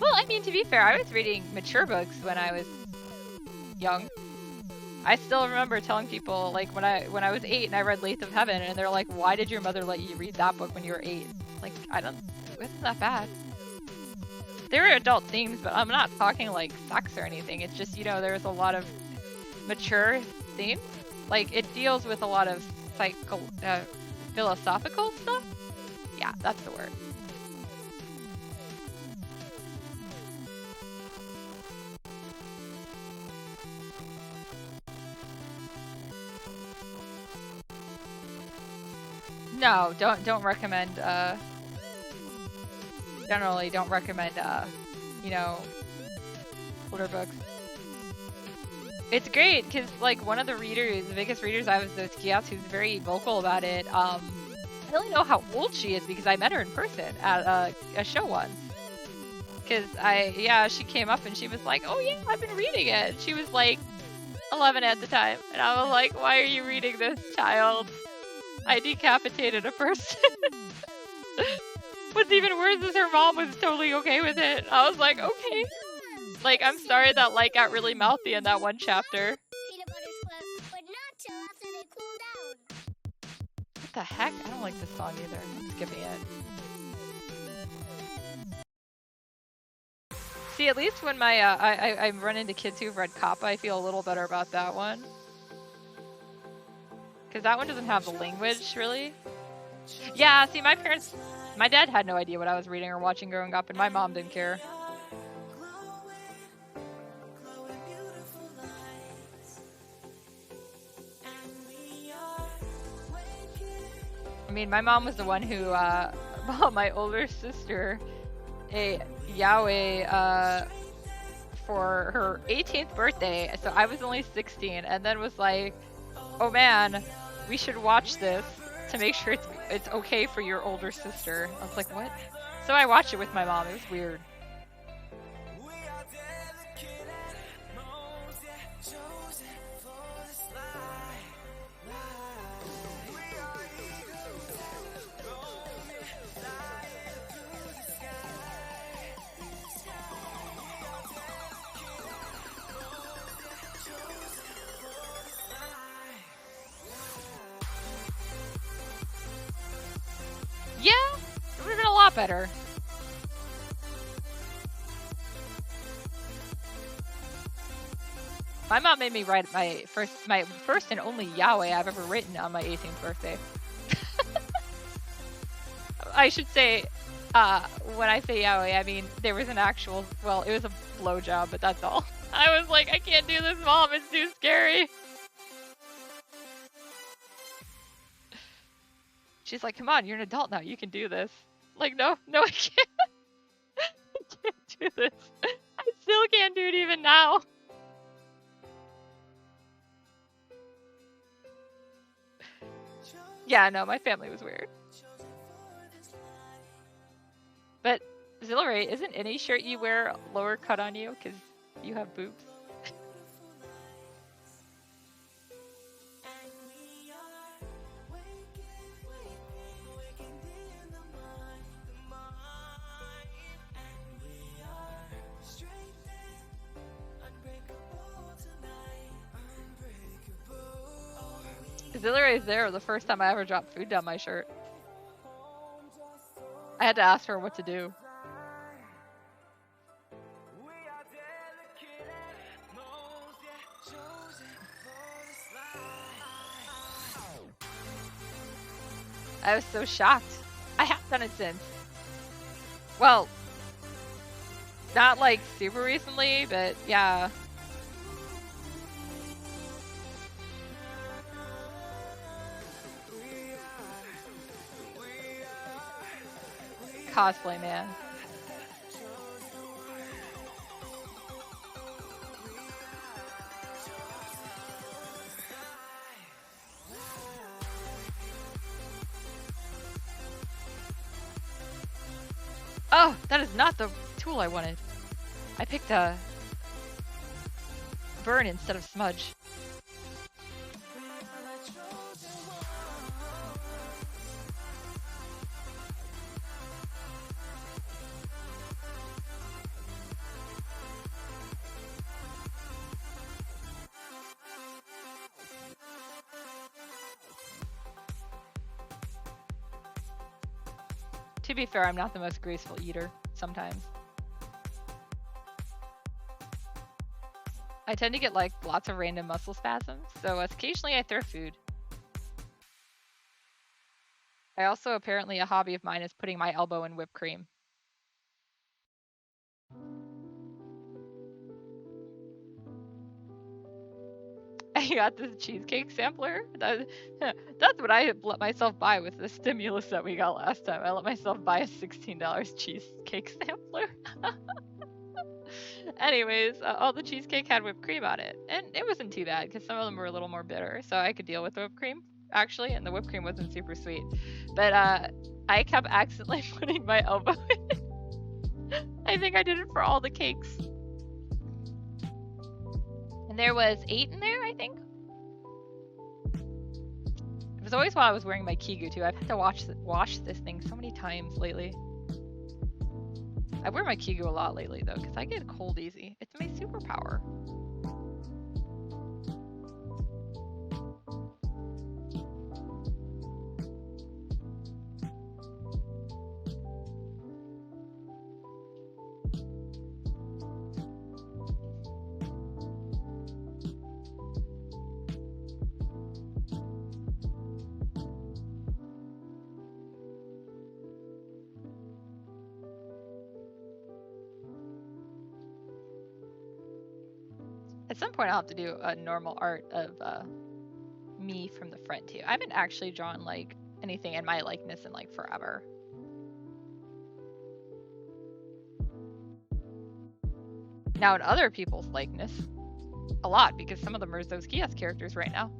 Well, I mean, to be fair, I was reading mature books when I was young. I still remember telling people, like, when I was 8 and I read Lathe of Heaven, and they're like, why did your mother let you read that book when you were 8? Like, it wasn't that bad. There were adult themes, but I'm not talking, like, sex or anything. It's just, you know, there's a lot of mature themes. Like, it deals with a lot of philosophical stuff. Yeah, that's the word. No, don't recommend, generally don't recommend, you know, older books. It's great, because, like, one of the biggest readers I was, Kias, who's very vocal about it. I don't know how old she is, because I met her in person at a show once. Because she came up and she was like, oh yeah, I've been reading it. She was, like, 11 at the time. And I was like, why are you reading this, child? I decapitated a person. What's even worse is her mom was totally okay with it. I was like, okay. Like, I'm sorry that Light got really mouthy in that one chapter. What the heck? I don't like this song either. I'm skipping it. See, at least when I run into kids who've read Kappa, I feel a little better about that one. Because that one doesn't have the language, really. Yeah, see, my dad had no idea what I was reading or watching growing up, and my mom didn't care. I mean, my mom was the one who bought my older sister a yaoi for her 18th birthday, so I was only 16, and then was like, oh man, we should watch this to make sure it's okay for your older sister. I was like, what? So I watched it with my mom. It was weird. Yeah, it would have been a lot better. My mom made me write my first and only yaoi I've ever written on my 18th birthday. I should say, when I say yaoi, I mean there was an actual, well, it was a blowjob, but that's all. I was like, I can't do this, Mom. It's too scary. She's like, come on, you're an adult now. You can do this. Like, no, I can't. I can't do this. I still can't do it even now. Yeah, no, my family was weird. But, Zillary, isn't any shirt you wear lower cut on you because you have boobs? Zillary is there the first time I ever dropped food down my shirt. I had to ask her what to do. I was so shocked. I have done it since. Well, not like super recently, but yeah. Cosplay, man. Oh, that is not the tool I wanted. I picked a burn instead of smudge. To be fair, I'm not the most graceful eater sometimes. I tend to get like lots of random muscle spasms, so occasionally I throw food. I also apparently a hobby of mine is putting my elbow in whipped cream. I got this cheesecake sampler. That's what I let myself buy with the stimulus that we got last time. I let myself buy a $16 cheesecake sampler. Anyways, all the cheesecake had whipped cream on it, and it wasn't too bad because some of them were a little more bitter, so I could deal with the whipped cream actually, and the whipped cream wasn't super sweet. But I kept accidentally putting my elbow in it. I think I did it for all the cakes. And there was 8 in there, I think. It was always while I was wearing my Kigu too. I've had to wash this thing so many times lately. I wear my Kigu a lot lately though, because I get cold easy. It's my superpower. At some point I'll have to do a normal art of me from the front too. I haven't actually drawn like anything in my likeness in like forever. Now in other people's likeness, a lot, because some of them are those kiosk characters right now.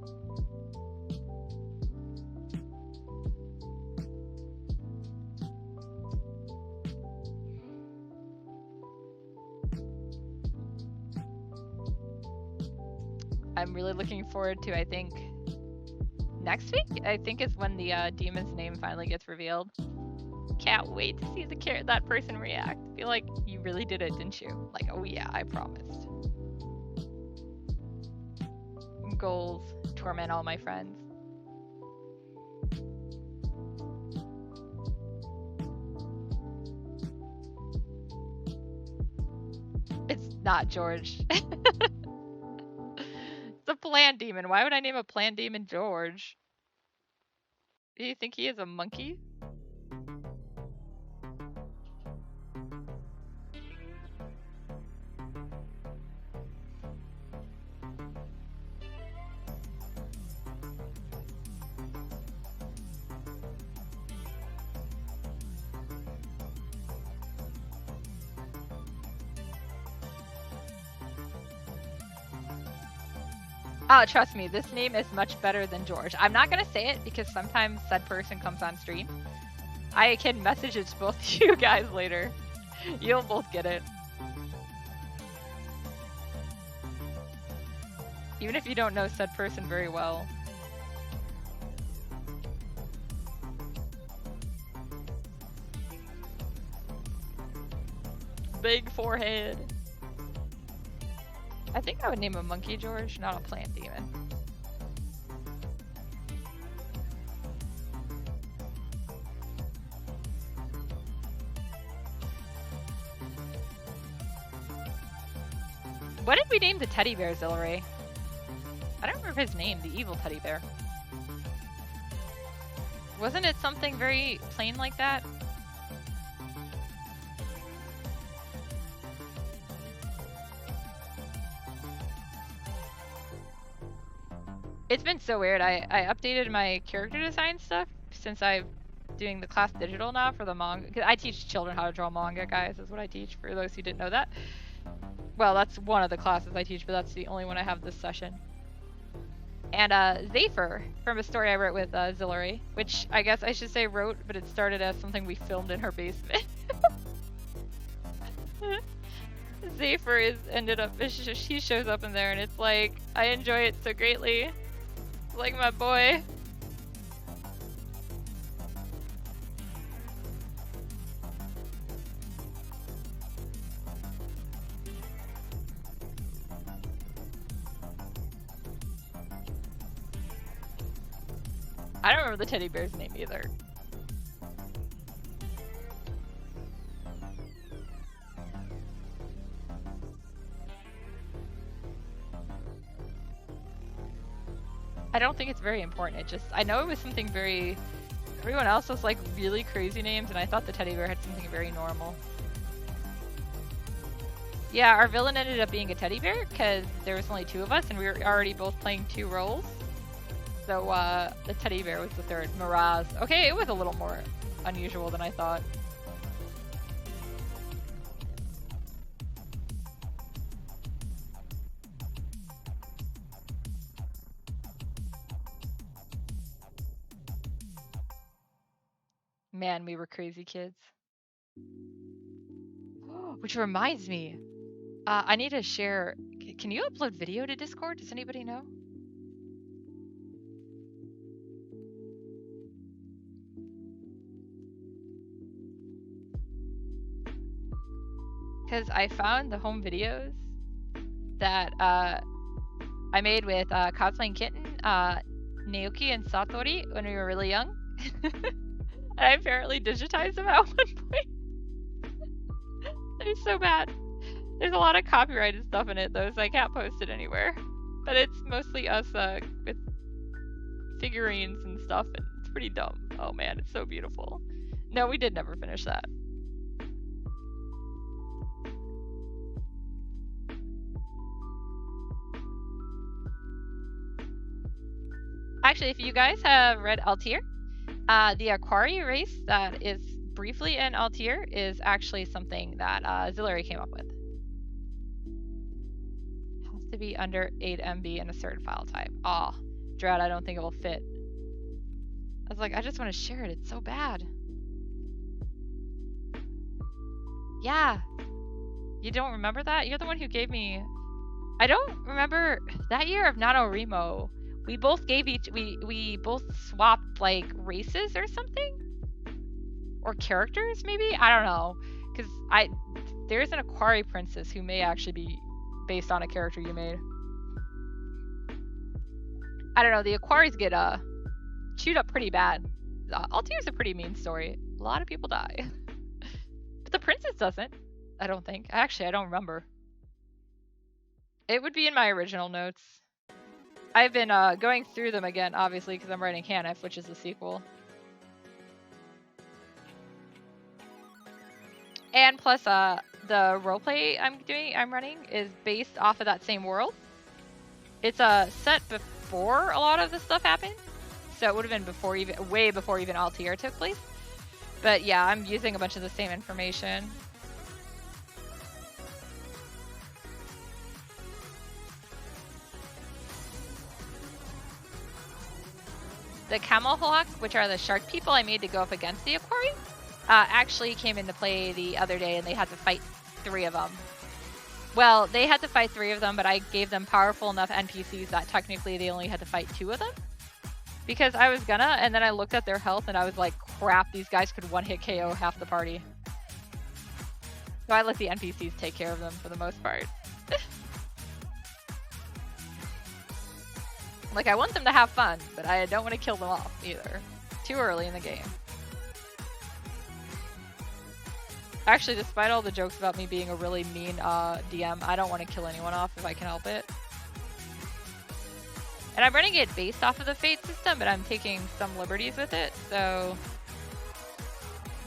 I'm really looking forward to, I think, next week, I think is when the demon's name finally gets revealed. Can't wait to see that person react. Feel like you really did it, didn't you? Like, oh yeah, I promised. Goals, torment all my friends. It's not George. Plan Demon. Why would I name a Plan Demon George? Do you think he is a monkey? Oh, trust me, this name is much better than George. I'm not gonna say it because sometimes said person comes on stream. I can message it to both you guys later. You'll both get it. Even if you don't know said person very well. Big forehead. I think I would name a monkey George, not a plant demon. What did we name the teddy bear, Zillary? I don't remember his name, the evil teddy bear. Wasn't it something very plain like that? It's been so weird. I updated my character design stuff since I'm doing the class digital now for the manga. Because I teach children how to draw manga, guys, is what I teach, for those who didn't know that. Well, that's one of the classes I teach, but that's the only one I have this session. And Zephyr, from a story I wrote with Zillary, which I guess I should say wrote, but it started as something we filmed in her basement. Zephyr ended up, she shows up in there, and it's like, I enjoy it so greatly. It's like my boy. I don't remember the teddy bear's name either. I don't think it's very important. It just, I know it was something very, everyone else was like really crazy names, and I thought the teddy bear had something very normal. Yeah, our villain ended up being a teddy bear because there was only 2 of us and we were already both playing 2 roles. So the teddy bear was the 3rd, Miraz. Okay, it was a little more unusual than I thought. Man, we were crazy kids. Which reminds me, I need to share. Can you upload video to Discord? Does anybody know? Because I found the home videos that I made with Cosplaying Kitten, Naoki, and Satori when we were really young. And I apparently digitized them at one point. They're so bad. There's a lot of copyrighted stuff in it though, so I can't post it anywhere. But it's mostly us with figurines and stuff, and it's pretty dumb. Oh man, it's so beautiful. No, we did never finish that. Actually, if you guys have read Altair, the Aquari race that is briefly in Altair is actually something that Zillary came up with. It has to be under 8 MB and a certain file type. Aw, Dread, I don't think it will fit. I was like, I just want to share it. It's so bad. Yeah. You don't remember that? You're the one who gave me... I don't remember that year of NaNoWriMo. We both gave we both swapped like races or something? Or characters maybe? I don't know. Cause there's an Aquari princess who may actually be based on a character you made. I don't know, the Aquaris get chewed up pretty bad. Altair's a pretty mean story. A lot of people die. But the princess doesn't, I don't think. Actually, I don't remember. It would be in my original notes. I've been going through them again, obviously, because I'm writing Canif, which is the sequel. And plus, the roleplay I'm running is based off of that same world. It's set before a lot of this stuff happened, so it would have been way before even Altair took place. But yeah, I'm using a bunch of the same information. The Camelhawk, which are the shark people I made to go up against the aquarium, actually came into play the other day, and they had to fight 3 of them. Well, they had to fight 3 of them, but I gave them powerful enough NPCs that technically they only had to fight 2 of them. Because I was gonna, and then I looked at their health and I was like, crap, these guys could one-hit KO half the party. So I let the NPCs take care of them for the most part. Like, I want them to have fun, but I don't want to kill them off either. Too early in the game. Actually, despite all the jokes about me being a really mean DM, I don't want to kill anyone off if I can help it. And I'm running it based off of the Fate system, but I'm taking some liberties with it, so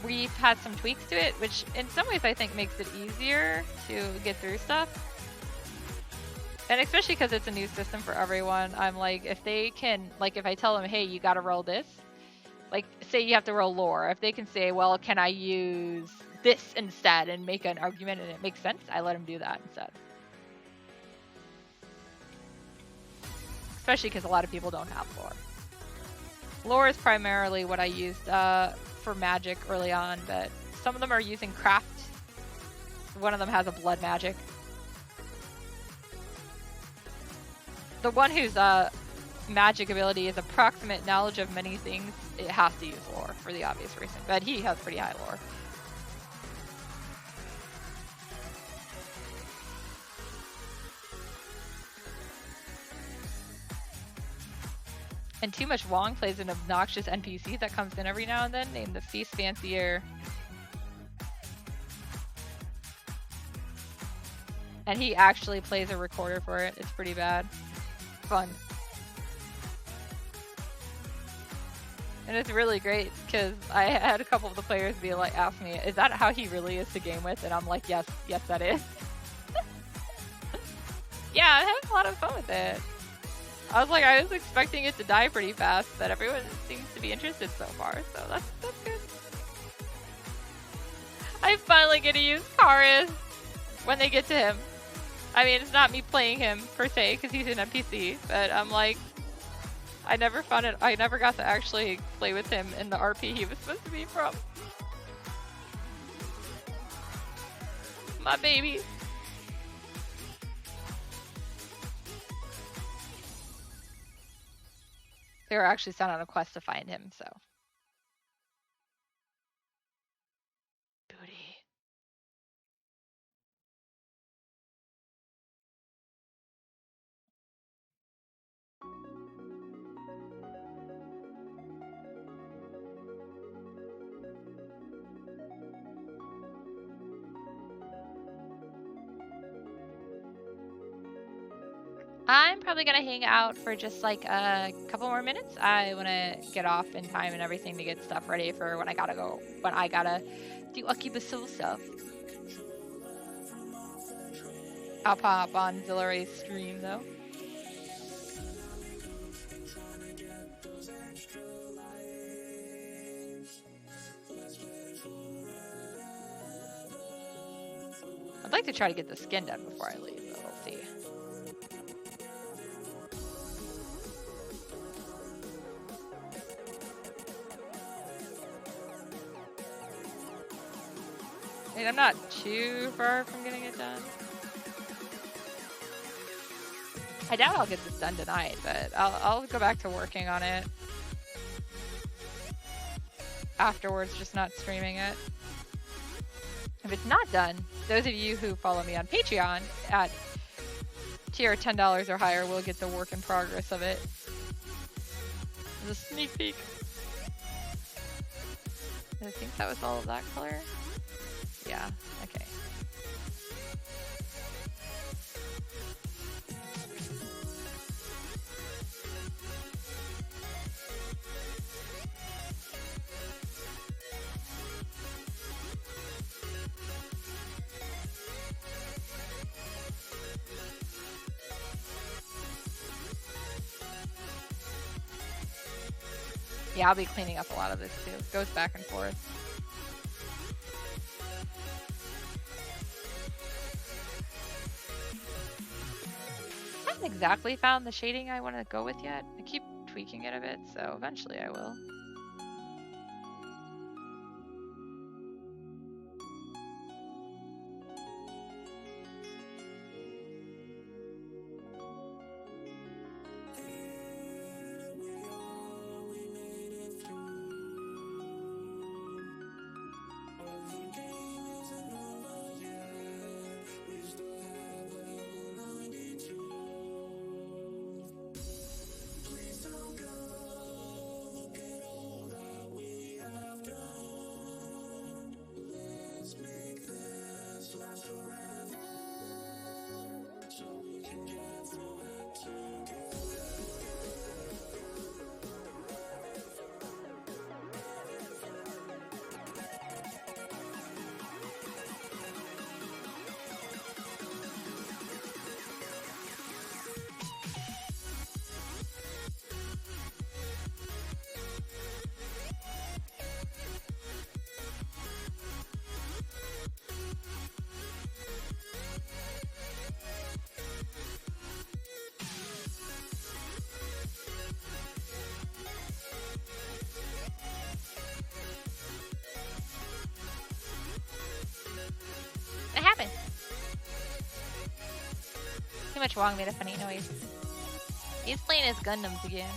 we've had some tweaks to it, which in some ways I think makes it easier to get through stuff. And especially because it's a new system for everyone, I'm like, if they can, like, if I tell them, hey, you gotta roll this, like, say you have to roll lore, if they can say, well, can I use this instead and make an argument and it makes sense, I let them do that instead. Especially because a lot of people don't have lore. Lore is primarily what I used for magic early on, but some of them are using craft. One of them has a blood magic. The one whose magic ability is approximate knowledge of many things, it has to use lore for the obvious reason, but he has pretty high lore. And Too Much Wong plays an obnoxious NPC that comes in every now and then, named the Feast Fancier. And he actually plays a recorder for it. It's pretty bad. Fun. And it's really great because I had a couple of the players be like, ask me, is that how he really is to game with? And I'm like, yes, that is. Yeah, I had a lot of fun with it. I was expecting it to die pretty fast, but everyone seems to be interested so far, so that's good. I finally get to use Karis when they get to him. I mean, it's not me playing him per se because he's an NPC, but I'm like, I never got to actually play with him in the RP he was supposed to be from. My baby. They were actually sent on a quest to find him, so. Booty. I'm probably gonna hang out for just like a couple more minutes. I wanna get off in time and everything to get stuff ready for when I gotta do Akibasul stuff. I'll pop on Zillari's stream though. I'd like to try to get the skin done before I leave, but we'll see. I mean, I'm not too far from getting it done. I doubt I'll get this done tonight, but I'll go back to working on it afterwards, just not streaming it. If it's not done, those of you who follow me on Patreon at tier $10 or higher will get the work in progress of it. There's a sneak peek. I think that was all of that color. Yeah, okay. Yeah, I'll be cleaning up a lot of this too. It goes back and forth. I haven't exactly found the shading I want to go with yet. I keep tweaking it a bit, so eventually I will. It happened. Too much Wong made a funny noise. He's playing his Gundams again.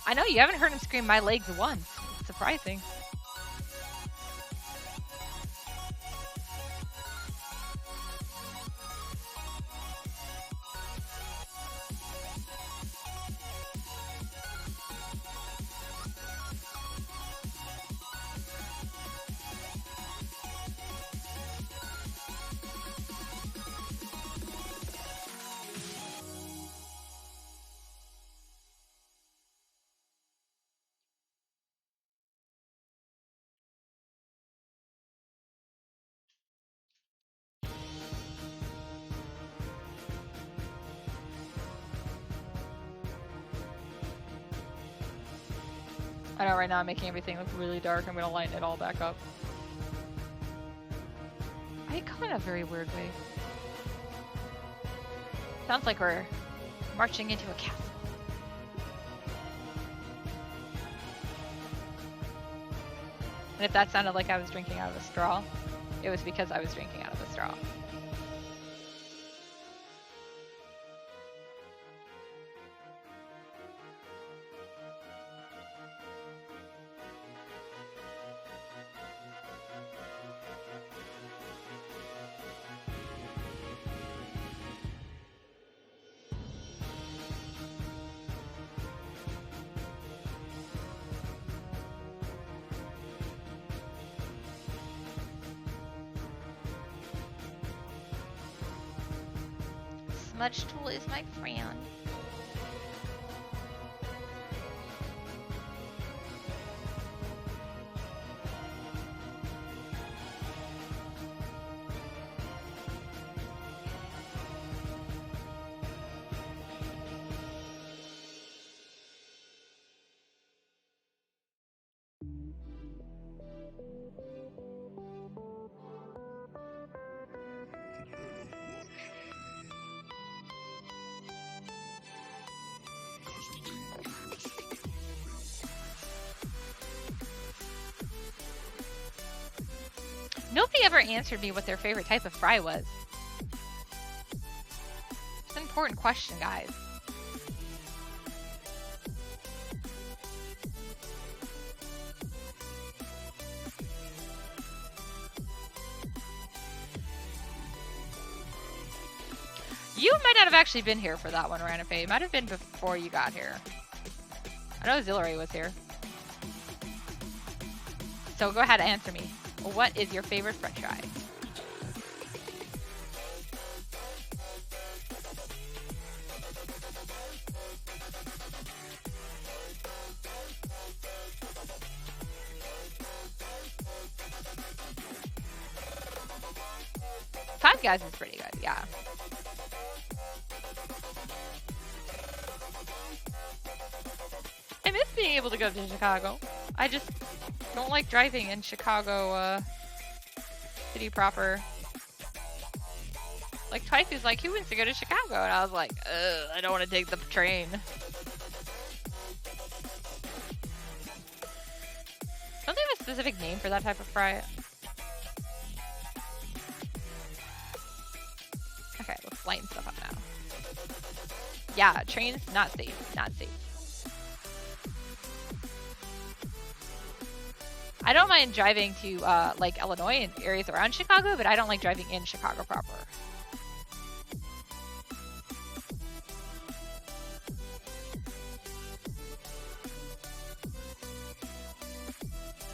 I know, you haven't heard him scream my legs once. It's surprising. I know right now I'm making everything look really dark. I'm gonna lighten it all back up. I go in a very weird way. Sounds like we're marching into a castle. And if that sounded like I was drinking out of a straw, it was because I was drinking out of a straw. Smudge Tool is my friend. Nobody ever answered me what their favorite type of fry was. It's an important question, guys. You might not have actually been here for that one, Ranape. It might have been before you got here. I know Zillary was here. So go ahead and answer me. What is your favorite french fry? Five Guys is pretty good, yeah. I miss being able to go to Chicago. I just don't like driving in Chicago city proper. Like twice he's like, who wants to go to Chicago? And I was like, I don't want to take the train. Don't they have a specific name for that type of fry? Okay, let's lighten stuff up now. Yeah, trains, not safe, not safe. I don't mind driving to like Illinois and areas around Chicago, but I don't like driving in Chicago proper.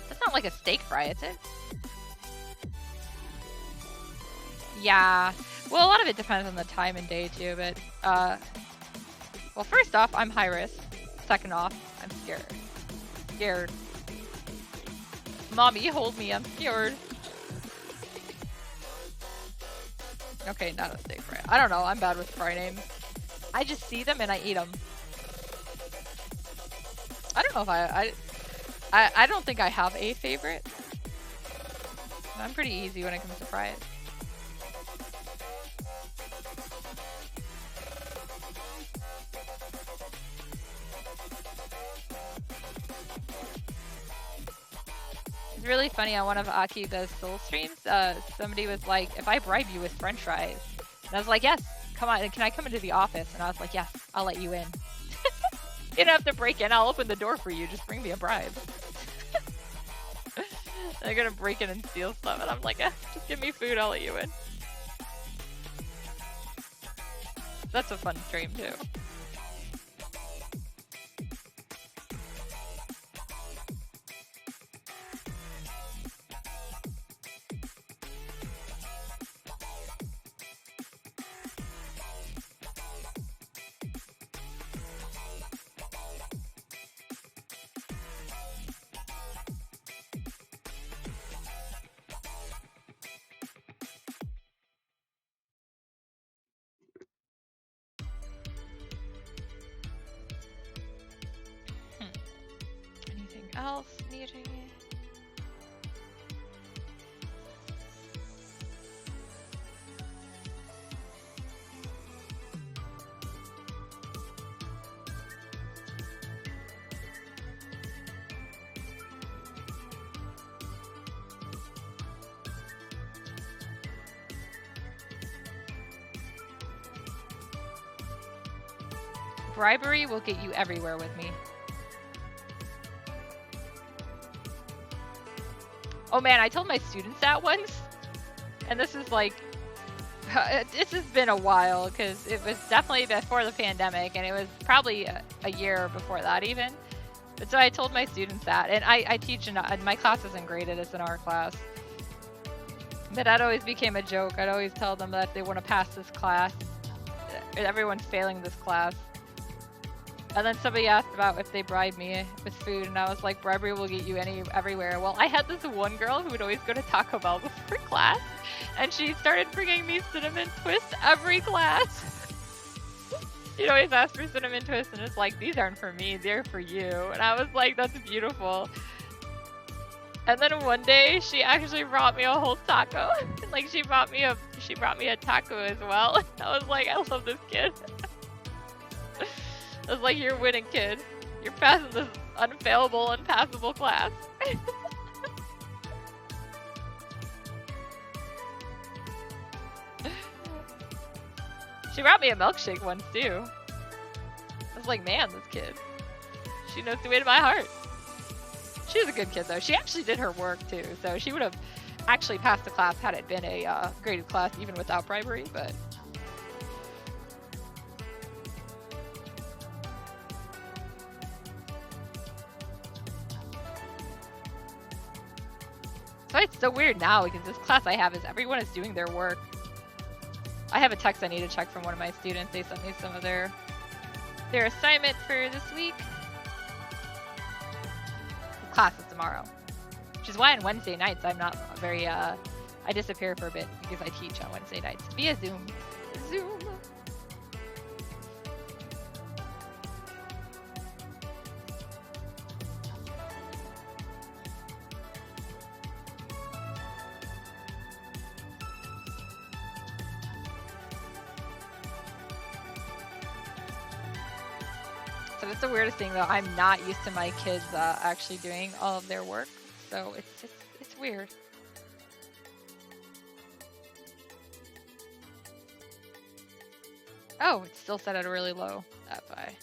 That's not like a steak fry, is it? Yeah. Well, a lot of it depends on the time and day too, but well, first off, I'm high risk. Second off, I'm scared. Scared. Mommy, hold me, I'm scared. Okay, not a steak fry. I don't know, I'm bad with fry names. I just see them and I eat them. I don't know if I don't think I have a favorite. I'm pretty easy when it comes to fries. It's really funny on one of Aki's Soul streams, somebody was like, if I bribe you with french fries, and I was like, yes, come on, can I come into the office? And I was like, yes, I'll let you in. You don't have to break in, I'll open the door for you, just bring me a bribe. They're gonna break in and steal stuff, and I'm like, just give me food, I'll let you in. That's a fun stream too. Anything else needing? Bribery will get you everywhere with me. Oh man, I told my students that once, and this is like, this has been a while because it was definitely before the pandemic, and it was probably a year before that even. But so I told my students that, and I teach in my class isn't graded, it's an art class. But that always became a joke. I'd always tell them that if they want to pass this class, everyone's failing this class. And then somebody asked about if they bribe me with food, and I was like, bribery will get you everywhere. Well, I had this one girl who would always go to Taco Bell before class, and she started bringing me cinnamon twists every class. She'd always ask for cinnamon twists, and it's like, these aren't for me, they're for you. And I was like, that's beautiful. And then one day, she actually brought me a whole taco. Like, she brought me a taco as well. I was like, I love this kid. I was like, you're winning, kid. You're passing this unfailable, unpassable class. She brought me a milkshake once, too. I was like, man, this kid. She knows the way to my heart. She was a good kid, though. She actually did her work, too. So she would have actually passed the class had it been a graded class, even without bribery, but... So it's so weird now because this class I have is everyone is doing their work. I have a text I need to check from one of my students. They sent me some of their assignment for this week. The class is tomorrow. Which is why on Wednesday nights I'm not very I disappear for a bit because I teach on Wednesday nights via Zoom. Zoom. So it's the weirdest thing though. I'm not used to my kids actually doing all of their work, so it's weird. Oh, it's still set at a really low FI.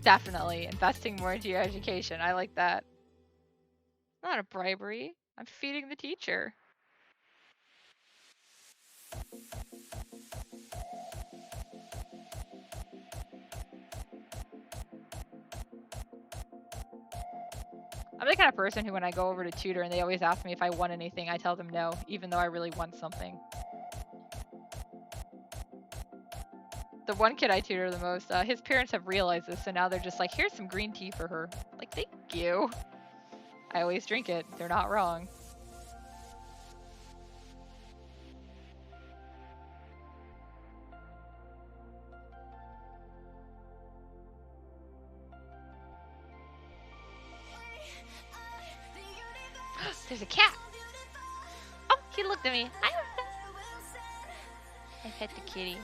Definitely investing more into your education. I like that. Not a bribery. I'm feeding the teacher. I'm the kind of person who, when I go over to tutor and they always ask me if I want anything, I tell them no, even though I really want something. The one kid I tutor the most, his parents have realized this, so now they're just like, here's some green tea for her. Like, thank you. I always drink it. They're not wrong. There's a cat. Oh, he looked at me. I pet the kitty.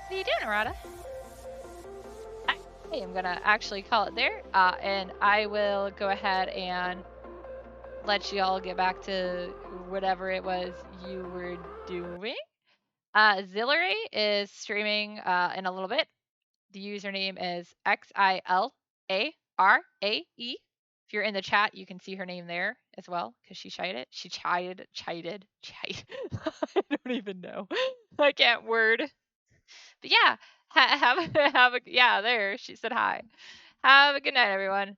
What are you doing, Arata? I am gonna actually call it there, and I will go ahead and let you all get back to whatever it was you were doing. Zillary is streaming in a little bit. The username is XILARAE. If you're in the chat, you can see her name there as well because she chided. She chided. I don't even know. I can't word. But yeah, have a yeah. There, she said hi. Have a good night, everyone.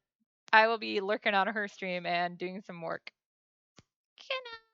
I will be lurking on her stream and doing some work. Good night.